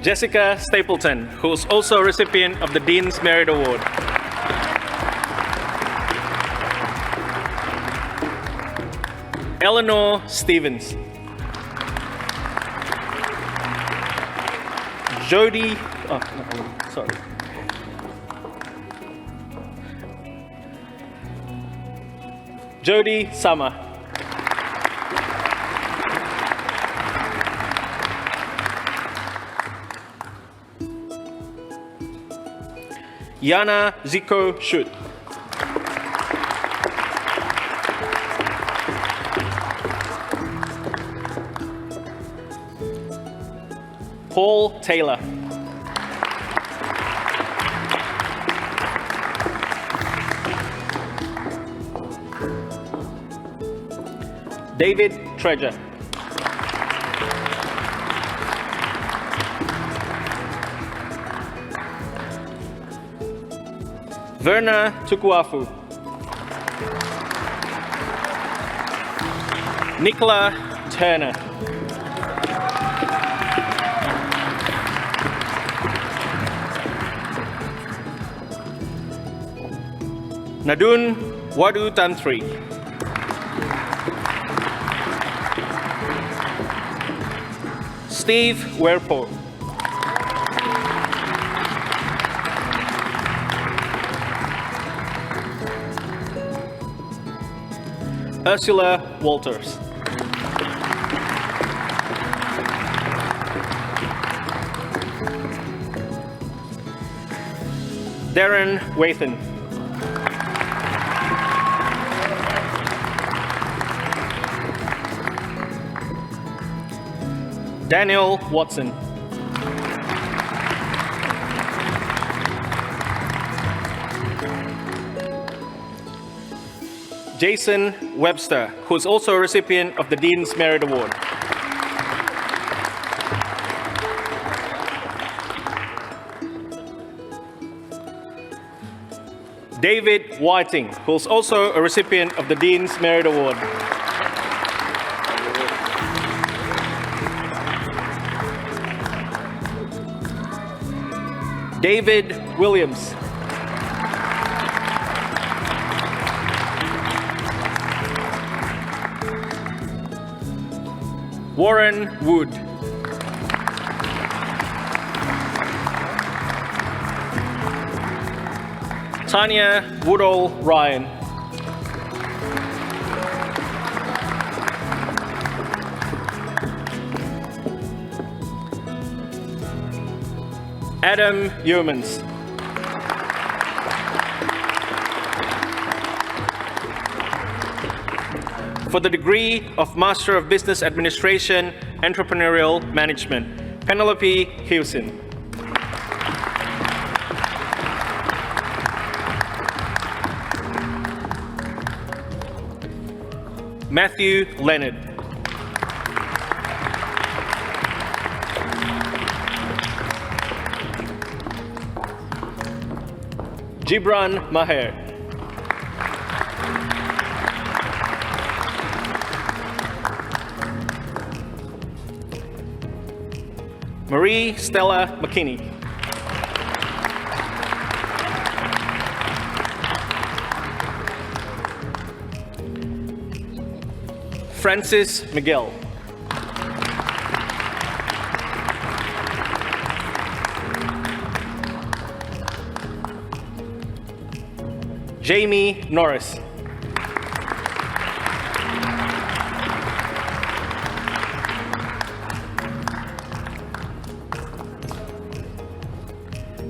Jessica Stapleton, who is also a recipient of the Dean's Merit Award. Eleanor Stevens. Jody, oh, no, sorry. Jody Summer. Yana Zico Schut. Paul Taylor. David Treasure. Verna Tukuafu. Nicola Turner. Nadun Wadu Tantri. Steve Werpo. Ursula Walters. Darren Wathan. Daniel Watson. Jason Webster, who is also a recipient of the Dean's Merit Award. David Whiting, who is also a recipient of the Dean's Merit Award. David Williams. Warren Wood. Tanya Woodall Ryan. Adam Yeomans. For the degree of Master of Business Administration, Entrepreneurial Management, Penelope Hewson. Matthew Leonard. Gibran Maher. Marie Stella McKinney. Francis Miguel. Jamie Norris.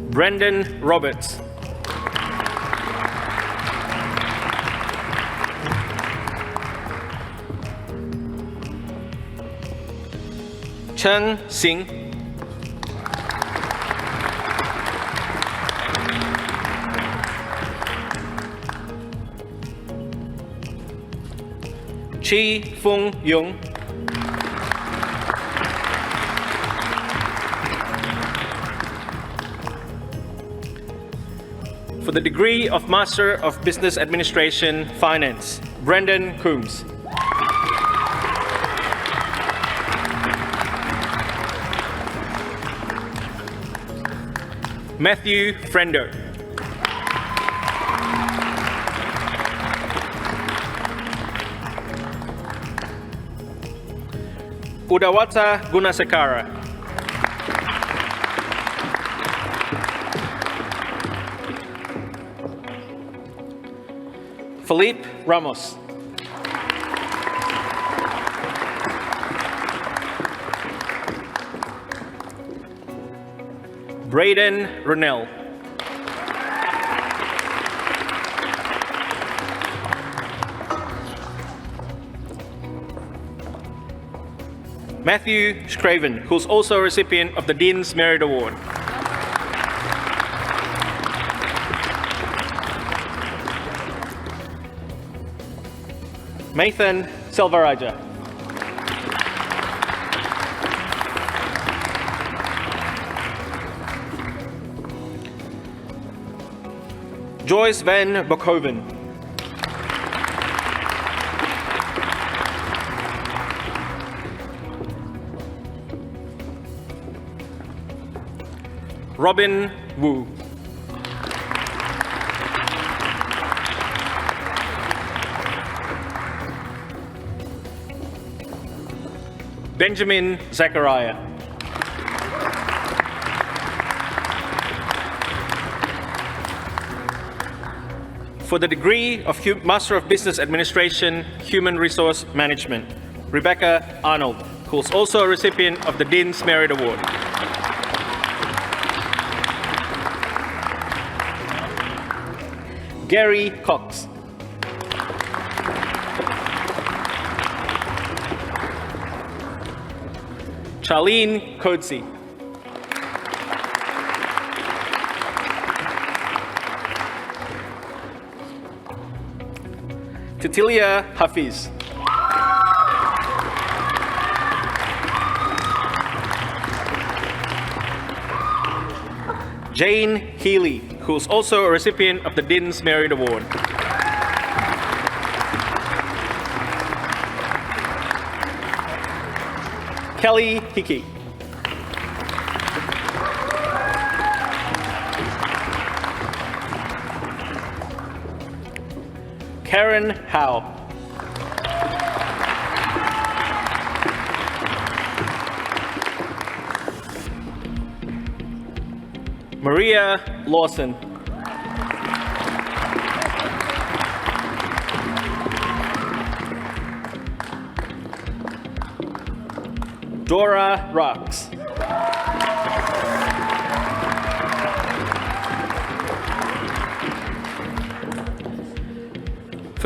Brendan Roberts. Cheng Sing. Chi Fung Yung. For the degree of Master of Business Administration, Finance, Brendan Coombs. Matthew Frendo. Udawata Gunasekara. Felipe Ramos. Braden Ronell. Matthew Scraven, who's also a recipient of the Dean's Merit Award. Nathan Selvaraja. Joyce Van Bokhoven. Robin Wu. Benjamin Zachariah. For the degree of Master of Business Administration, Human Resource Management, Rebecca Arnold, who is also a recipient of the Dean's Merit Award. Gary Cox. Charlene Coetzee. Titilia Hafiz. Jane Healy, who is also a recipient of the Dean's Merit Award. Kelly Hickey. Karen Howe. Maria Lawson. Dora Rocks.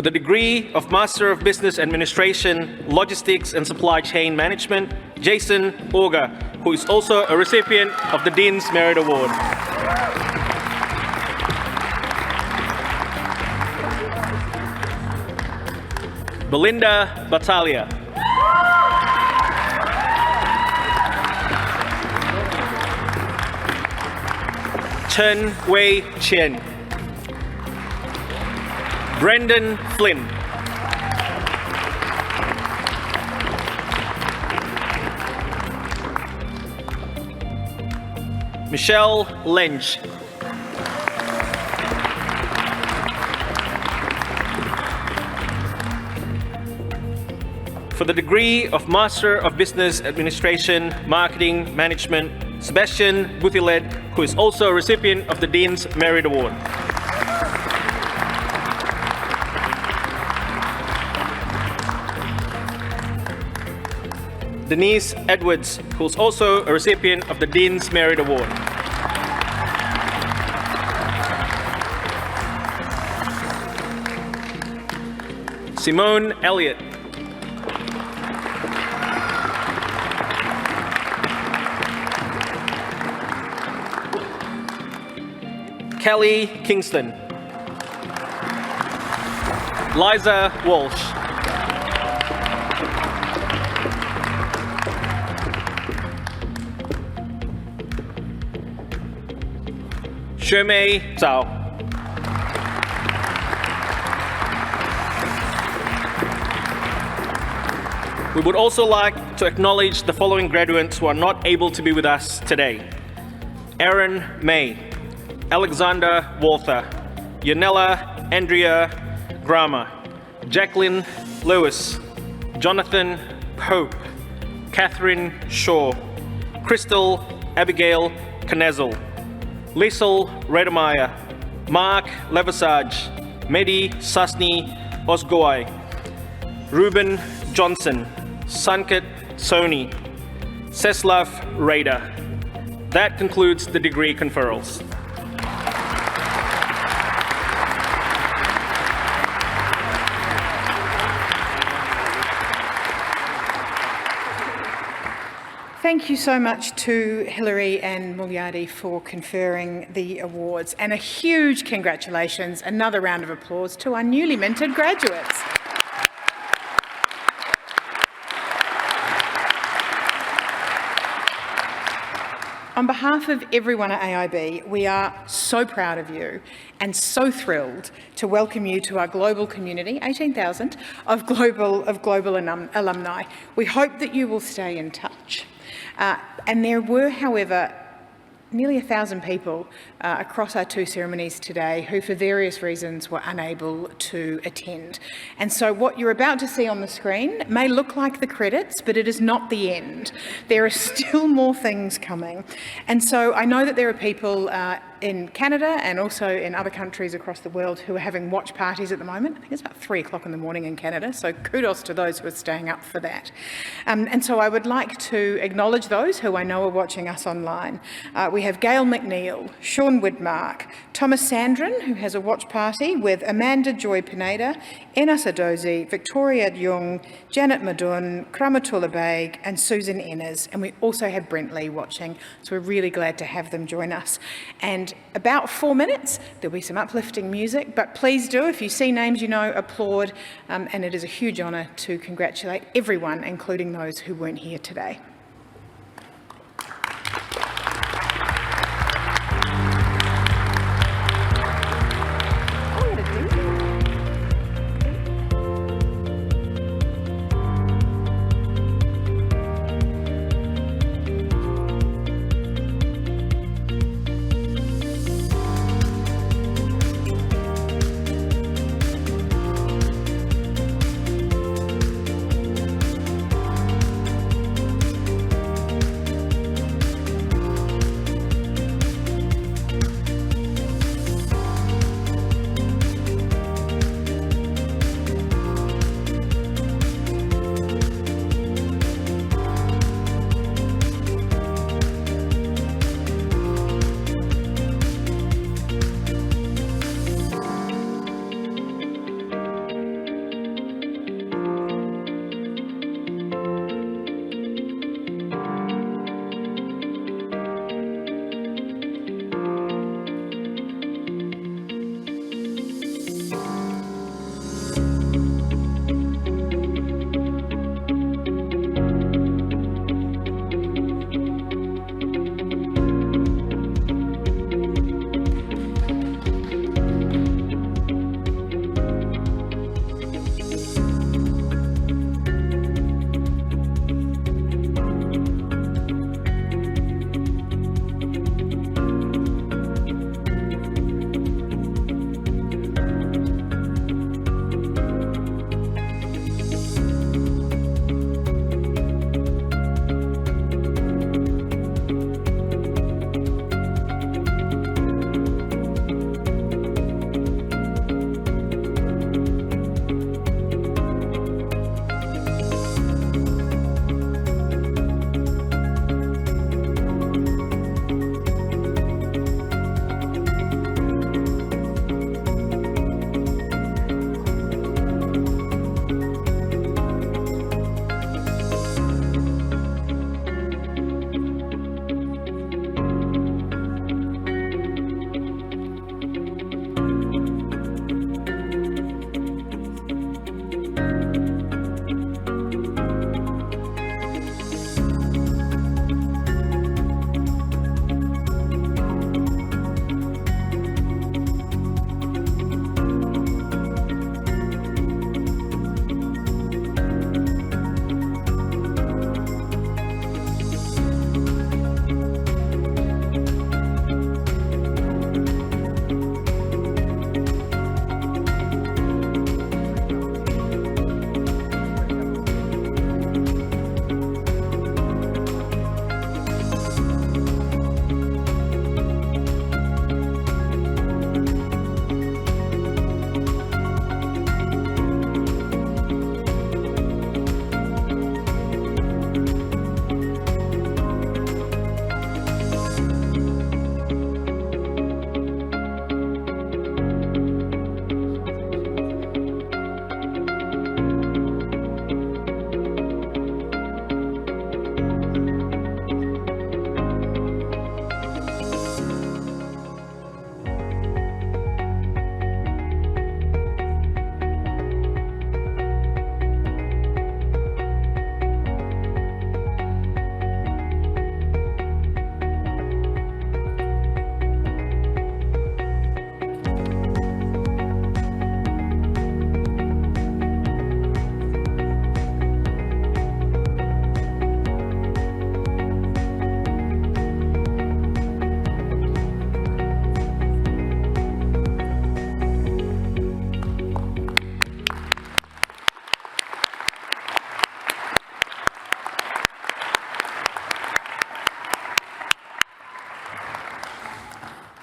For the degree of Master of Business Administration, Logistics and Supply Chain Management, Jason Auger, who is also a recipient of the Dean's Merit Award. Belinda Battaglia. Chen Wei Chien. Brendan Flynn. Michelle Lynch. For the degree of Master of Business Administration, Marketing Management, Sebastian Buthilet, who is also a recipient of the Dean's Merit Award. Denise Edwards, who is also a recipient of the Dean's Merit Award. Simone Elliott. Kelly Kingston. Liza Walsh. Shermay Zhao. We would also like to acknowledge the following graduates who are not able to be with us today. Aaron May, Alexander Walther, Yanela Andrea Grama, Jacqueline Lewis, Jonathan Pope, Catherine Shaw, Crystal Abigail Knezel, Liesel Redemeyer, Mark Levisage, Mehdi Sasni Osgoy, Ruben Johnson, Sanket Soni, Ceslav Rader. That concludes the degree conferrals. Thank you so much to Hilary and Mulyadi for conferring the awards, and a huge congratulations, another round of applause to our newly minted graduates. On behalf of everyone at AIB, we are so proud of you and so thrilled to welcome you to our global community, 18,000 of global alumni. We hope that you will stay in touch. And there were, however, nearly 1,000 people across our two ceremonies today who, for various reasons, were unable to attend. And so what you're about to see on the screen may look like the credits, but it is not the end. There are still more things coming. And so I know that there are people in Canada and also in other countries across the world who are having watch parties at the moment. I think it's about 3 o'clock in the morning in Canada, so kudos to those who are staying up for that. And so I would like to acknowledge those who I know are watching us online. We have Gail McNeil, Sean Widmark, Thomas Sandrin, who has a watch party with Amanda Joy Pineda, Enas Adozi, Victoria Jung, Janet Madun, Kramatullah Baig and Susan Ennis. And we also have Brent Lee watching, so we're really glad to have them join us. And about 4 minutes, there'll be some uplifting music, but please do, if you see names you know, applaud. And it is a huge honour to congratulate everyone, including those who weren't here today.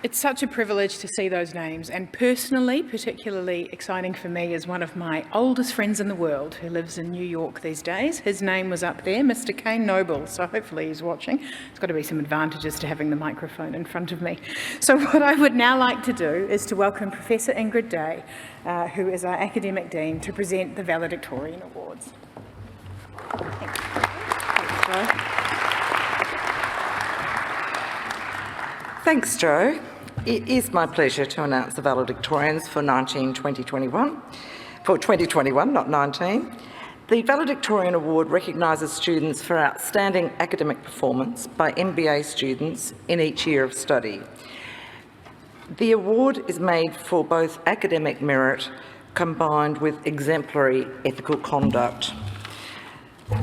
It's such a privilege to see those names, and personally, particularly exciting for me is one of my oldest friends in the world who lives in New York these days. His name was up there, Mr. Kane Noble, so hopefully he's watching. There's got to be some advantages to having the microphone in front of me. So what I would now like to do is to welcome Professor Ingrid Day, who is our Academic Dean, to present the Valedictorian Awards. Thanks, Jo. It is my pleasure to announce the Valedictorians for 2021, not 19. The Valedictorian Award recognises students for outstanding academic performance by MBA students in each year of study. The award is made for both academic merit combined with exemplary ethical conduct.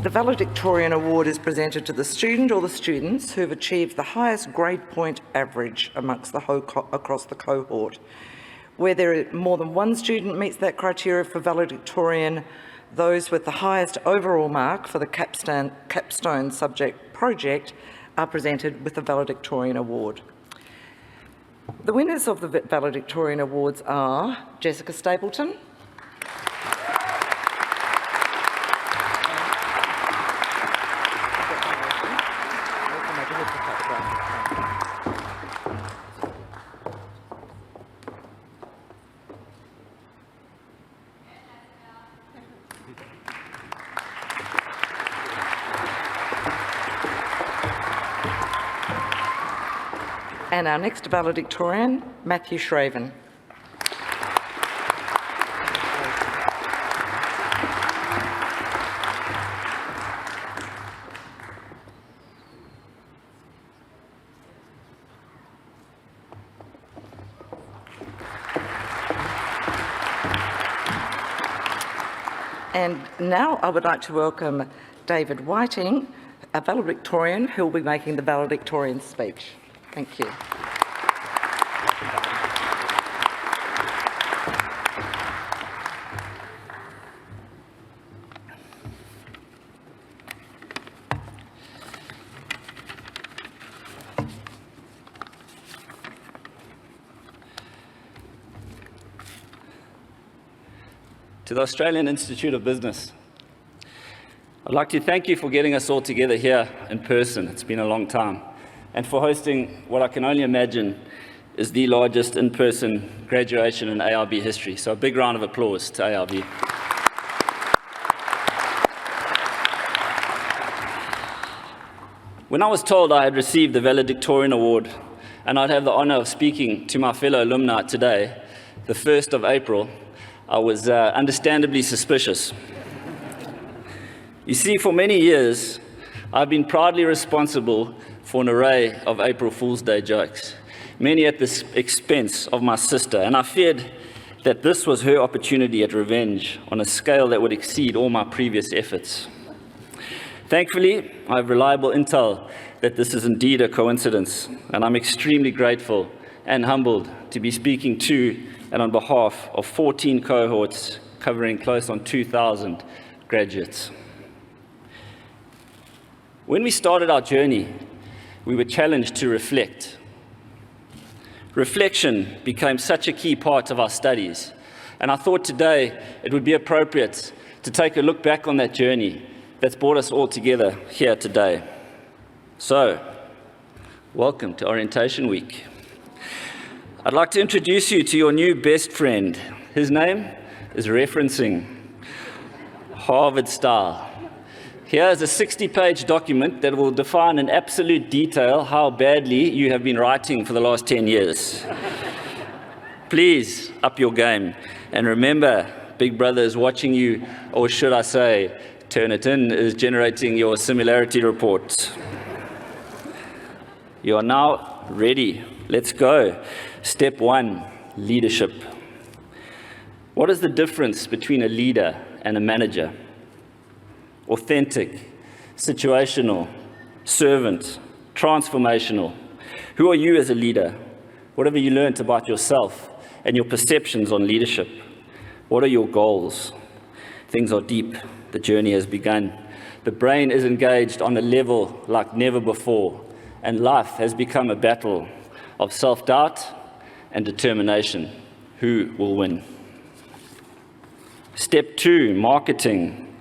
The Valedictorian Award is presented to the student or the students who have achieved the highest grade point average amongst the across the cohort. Where more than one student meets that criteria for valedictorian, those with the highest overall mark for the capstone subject project are presented with the Valedictorian Award. The winners of the Valedictorian Awards are Jessica Stapleton, and our next valedictorian, Matthew Shraven. And now I would like to welcome David Whiting, a valedictorian who will be making the valedictorian speech. Thank you. To the Australian Institute of Business, I'd like to thank you for getting us all together here in person. It's been a long time. And for hosting what I can only imagine is the largest in-person graduation in AIB history. So a big round of applause to AIB. When I was told I had received the Valedictorian Award and I'd have the honour of speaking to my fellow alumni today, the 1st of April, I was understandably suspicious. You see, for many years, I've been proudly responsible for an array of April Fool's Day jokes, many at the expense of my sister, and I feared that this was her opportunity at revenge on a scale that would exceed all my previous efforts. Thankfully, I have reliable intel that this is indeed a coincidence, and I'm extremely grateful and humbled to be speaking to and on behalf of 14 cohorts covering close on 2,000 graduates. When we started our journey, we were challenged to reflect. Reflection became such a key part of our studies, and I thought today it would be appropriate to take a look back on that journey that's brought us all together here today. So, welcome to Orientation Week. I'd like to introduce you to your new best friend. His name is referencing Harvard style. Here is a 60-page document that will define in absolute detail how badly you have been writing for the last 10 years. Please up your game. And remember, Big Brother is watching you, or should I say, Turnitin is generating your similarity report. You are now ready. Let's go. Step 1, leadership. What is the difference between a leader and a manager? Authentic, situational, servant, transformational. Who are you as a leader? What have you learned about yourself and your perceptions on leadership? What are your goals? Things are deep. The journey has begun. The brain is engaged on a level like never before, and life has become a battle of self-doubt and determination. Who will win? Step 2, marketing.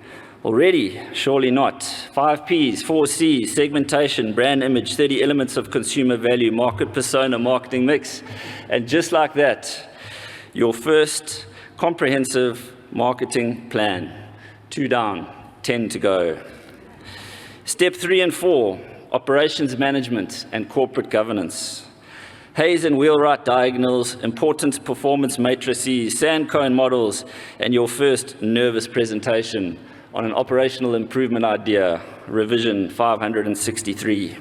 Already? Surely not. 5 Ps, 4 Cs, segmentation, brand image, 30 elements of consumer value, market persona, marketing mix. And just like that, your first comprehensive marketing plan. 2 down, 10 to go. Step 3 and 4, operations management and corporate governance. Hayes and Wheelwright diagonals, important performance matrices, sand cone models, and your first nervous presentation on an operational improvement idea, revision 563.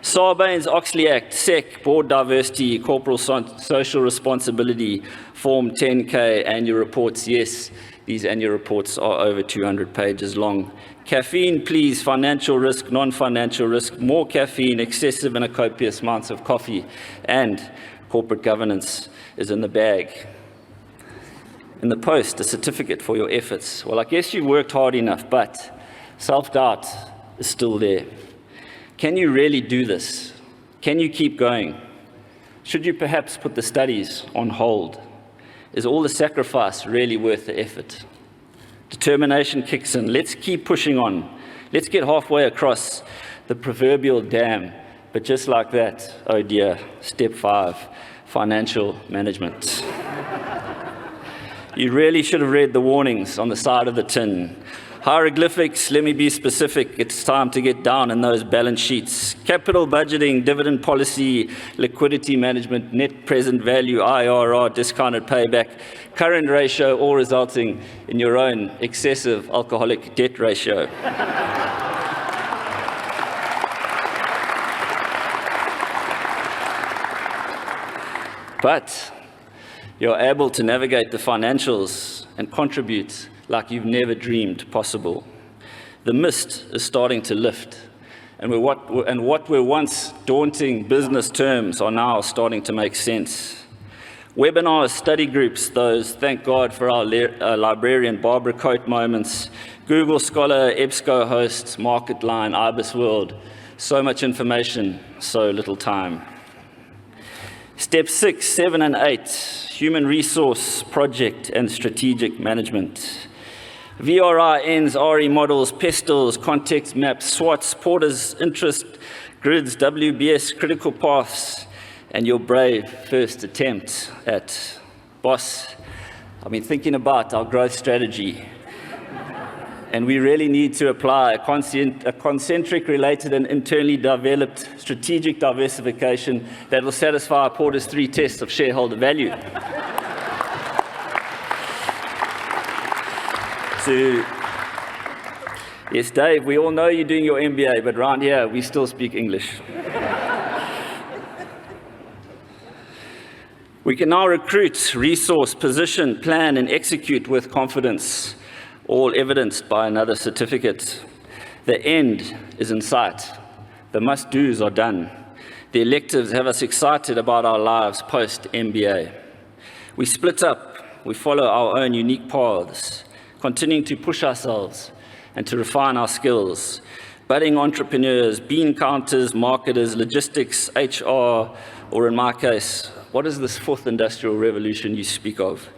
Sarbanes-Oxley Act, SEC, board diversity, corporate social responsibility, Form 10K, annual reports. Yes, these annual reports are over 200 pages long. Caffeine, please, financial risk, non-financial risk, more caffeine, excessive and copious amounts of coffee, and corporate governance is in the bag. In the post, a certificate for your efforts. Well, I guess you worked hard enough, but self-doubt is still there. Can you really do this? Can you keep going? Should you perhaps put the studies on hold? Is all the sacrifice really worth the effort? Determination kicks in. Let's keep pushing on. Let's get halfway across the proverbial dam. But just like that, oh dear, step 5, financial management. You really should have read the warnings on the side of the tin. Hieroglyphics, let me be specific. It's time to get down in those balance sheets. Capital budgeting, dividend policy, liquidity management, net present value, IRR, discounted payback, current ratio, all resulting in your own excessive alcoholic debt ratio. But you're able to navigate the financials and contribute like you've never dreamed possible. The mist is starting to lift, and what were once daunting business terms are now starting to make sense. Webinars, study groups, those, thank God for our librarian Barbara Coate moments, Google Scholar, EBSCO hosts, MarketLine, IBIS World, so much information, so little time. Step 6, 7, and 8, human resource, project, and strategic management. VRINs, RE models, PESTLs, context maps, SWOTs, Porter's interest grids, WBS, critical paths, and your brave first attempt at, boss, I've been thinking about our growth strategy. And we really need to apply a concentric related and internally developed strategic diversification that will satisfy Porter's 3 tests of shareholder value. Yes, Dave, we all know you're doing your MBA, but around here, we still speak English. We can now recruit, resource, position, plan, and execute with confidence, all evidenced by another certificate. The end is in sight. The must-dos are done. The electives have us excited about our lives post-MBA. We split up. We follow our own unique paths, continuing to push ourselves and to refine our skills. Budding entrepreneurs, bean counters, marketers, logistics, HR, or in my case, what is this 4th industrial revolution you speak of?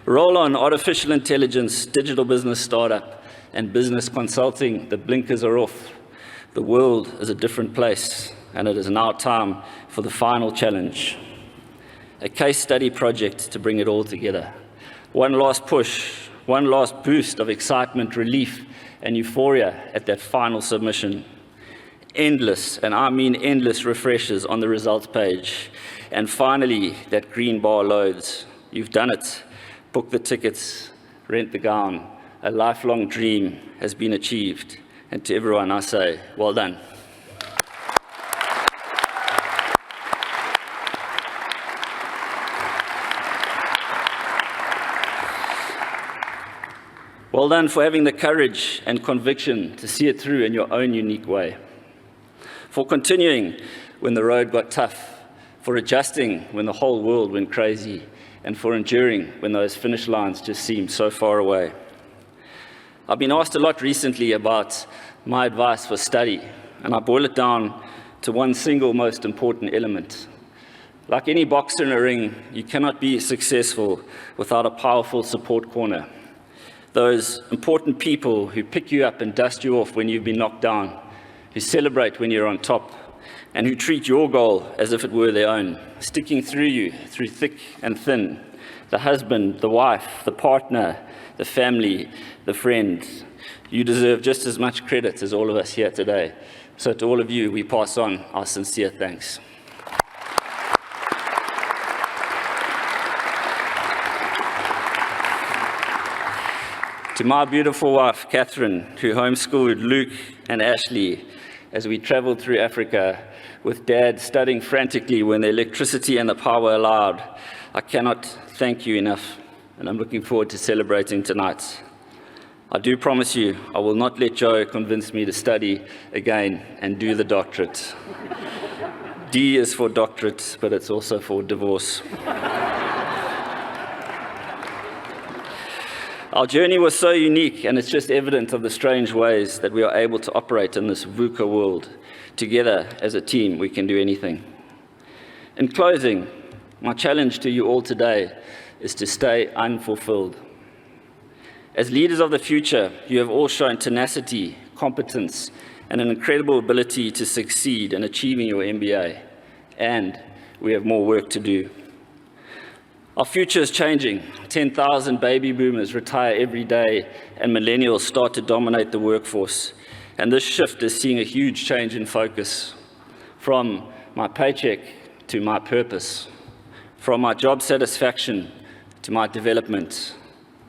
Roll on artificial intelligence, digital business startup, and business consulting. The blinkers are off. The world is a different place, and it is now time for the final challenge. A case study project to bring it all together. One last push, one last boost of excitement, relief, and euphoria at that final submission. Endless, and I mean endless, refreshes on the results page. And finally, that green bar loads. You've done it. Book the tickets, rent the gown. A lifelong dream has been achieved. And to everyone, I say, well done. Well done for having the courage and conviction to see it through in your own unique way. For continuing when the road got tough. For adjusting when the whole world went crazy. And for enduring when those finish lines just seemed so far away. I've been asked a lot recently about my advice for study, and I boil it down to one single most important element. Like any boxer in a ring, you cannot be successful without a powerful support corner. Those important people who pick you up and dust you off when you've been knocked down, who celebrate when you're on top, and who treat your goal as if it were their own, sticking through you through thick and thin. The husband, the wife, the partner, the family, the friend. You deserve just as much credit as all of us here today. So to all of you, we pass on our sincere thanks. To my beautiful wife, Catherine, who homeschooled Luke and Ashley as we traveled through Africa, with Dad studying frantically when the electricity and the power allowed, I cannot thank you enough, and I'm looking forward to celebrating tonight. I do promise you, I will not let Joe convince me to study again and do the doctorate. D is for doctorate, but it's also for divorce. Our journey was so unique, and it's just evident of the strange ways that we are able to operate in this VUCA world. Together, as a team, we can do anything. In closing, my challenge to you all today is to stay unfulfilled. As leaders of the future, you have all shown tenacity, competence, and an incredible ability to succeed in achieving your MBA. And we have more work to do. Our future is changing. 10,000 baby boomers retire every day, and millennials start to dominate the workforce. And this shift is seeing a huge change in focus. From my paycheck to my purpose. From my job satisfaction to my development.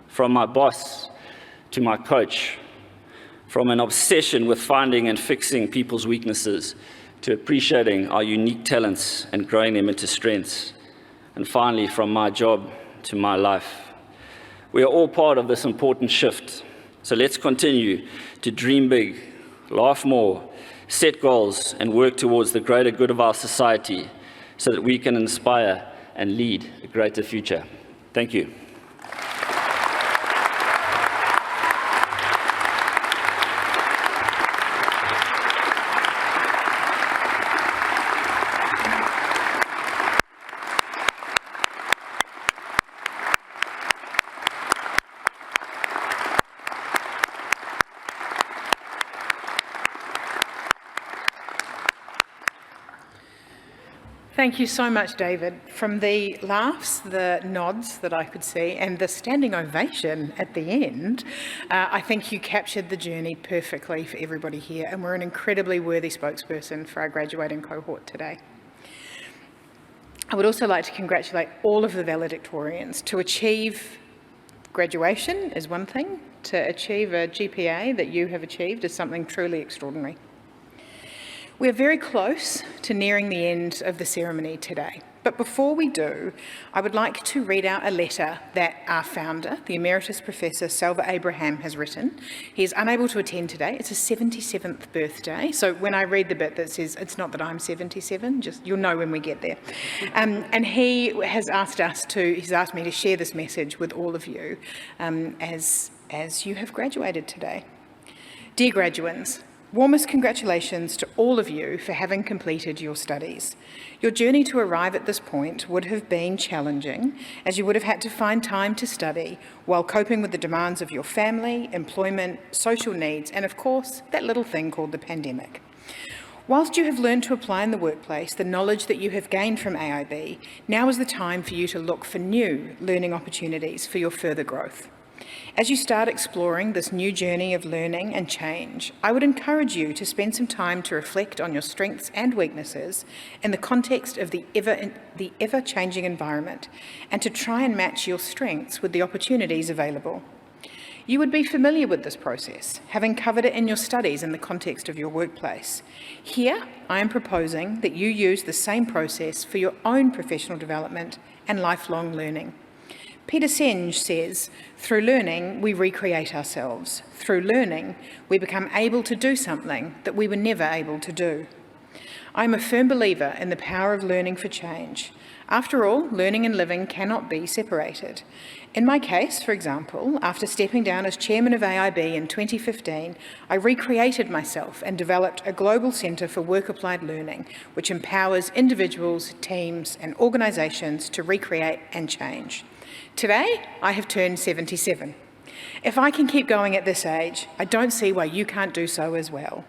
From my boss to my coach. From an obsession with finding and fixing people's weaknesses to appreciating our unique talents and growing them into strengths. And finally, from my job to my life. We are all part of this important shift. So let's continue to dream big, laugh more, set goals, and work towards the greater good of our society so that we can inspire and lead a greater future. Thank you. Thank you so much, David. From the laughs, the nods that I could see, and the standing ovation at the end, I think you captured the journey perfectly for everybody here, and we're an incredibly worthy spokesperson for our graduating cohort today. I would also like to congratulate all of the valedictorians. To achieve graduation is one thing, to achieve a GPA that you have achieved is something truly extraordinary. We are very close to nearing the end of the ceremony today, but before we do, I would like to read out a letter that our founder, the Emeritus Professor Salva Abraham, has written. He is unable to attend today. It's his 77th birthday, so when I read the bit that says, it's not that I'm 77, just you'll know when we get there. And he has asked me to share this message with all of you as you have graduated today. Dear graduands, warmest congratulations to all of you for having completed your studies. Your journey to arrive at this point would have been challenging, as you would have had to find time to study while coping with the demands of your family, employment, social needs, and of course, that little thing called the pandemic. Whilst you have learned to apply in the workplace the knowledge that you have gained from AIB, now is the time for you to look for new learning opportunities for your further growth. As you start exploring this new journey of learning and change, I would encourage you to spend some time to reflect on your strengths and weaknesses in the context of the ever-changing environment, and to try and match your strengths with the opportunities available. You would be familiar with this process, having covered it in your studies in the context of your workplace. Here, I am proposing that you use the same process for your own professional development and lifelong learning. Peter Senge says, through learning, we recreate ourselves. Through learning, we become able to do something that we were never able to do. I am a firm believer in the power of learning for change. After all, learning and living cannot be separated. In my case, for example, after stepping down as chairman of AIB in 2015, I recreated myself and developed a global centre for work-applied learning, which empowers individuals, teams and organisations to recreate and change. Today, I have turned 77. If I can keep going at this age, I don't see why you can't do so as well.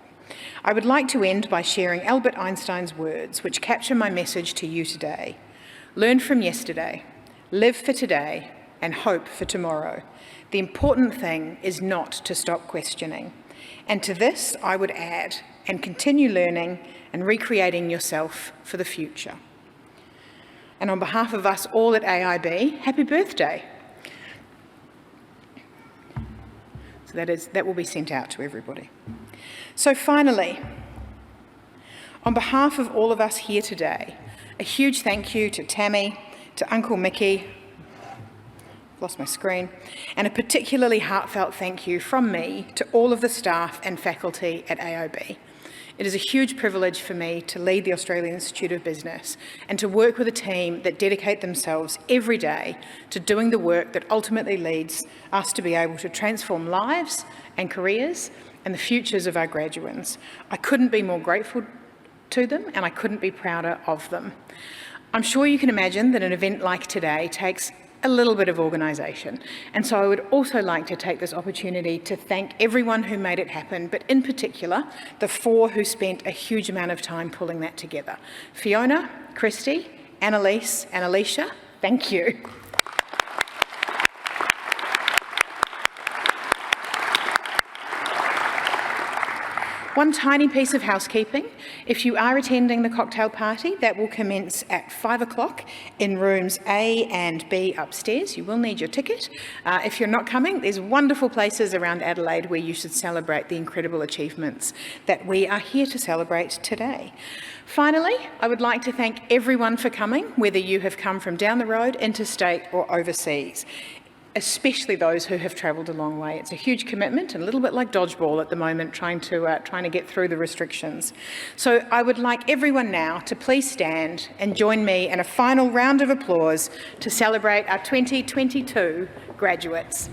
I would like to end by sharing Albert Einstein's words, which capture my message to you today. Learn from yesterday, live for today, and hope for tomorrow. The important thing is not to stop questioning. And to this, I would add, and continue learning and recreating yourself for the future. And on behalf of us all at AIB, happy birthday. So that will be sent out to everybody. So finally, on behalf of all of us here today, a huge thank you to Tammy, to Uncle Mickey, lost my screen, and a particularly heartfelt thank you from me to all of the staff and faculty at AIB. It is a huge privilege for me to lead the Australian Institute of Business and to work with a team that dedicate themselves every day to doing the work that ultimately leads us to be able to transform lives and careers and the futures of our graduands. I couldn't be more grateful to them and I couldn't be prouder of them. I'm sure you can imagine that an event like today takes a little bit of organisation. And so I would also like to take this opportunity to thank everyone who made it happen, but in particular, the 4 who spent a huge amount of time pulling that together. Fiona, Christy, Annalise and Alicia, thank you. One tiny piece of housekeeping. If you are attending the cocktail party, that will commence at 5 o'clock in rooms A and B upstairs. You will need your ticket. If you're not coming, there's wonderful places around Adelaide where you should celebrate the incredible achievements that we are here to celebrate today. Finally, I would like to thank everyone for coming, whether you have come from down the road, interstate or overseas, especially those who have travelled a long way. It's a huge commitment and a little bit like dodgeball at the moment, trying to get through the restrictions. So I would like everyone now to please stand and join me in a final round of applause to celebrate our 2022 graduates.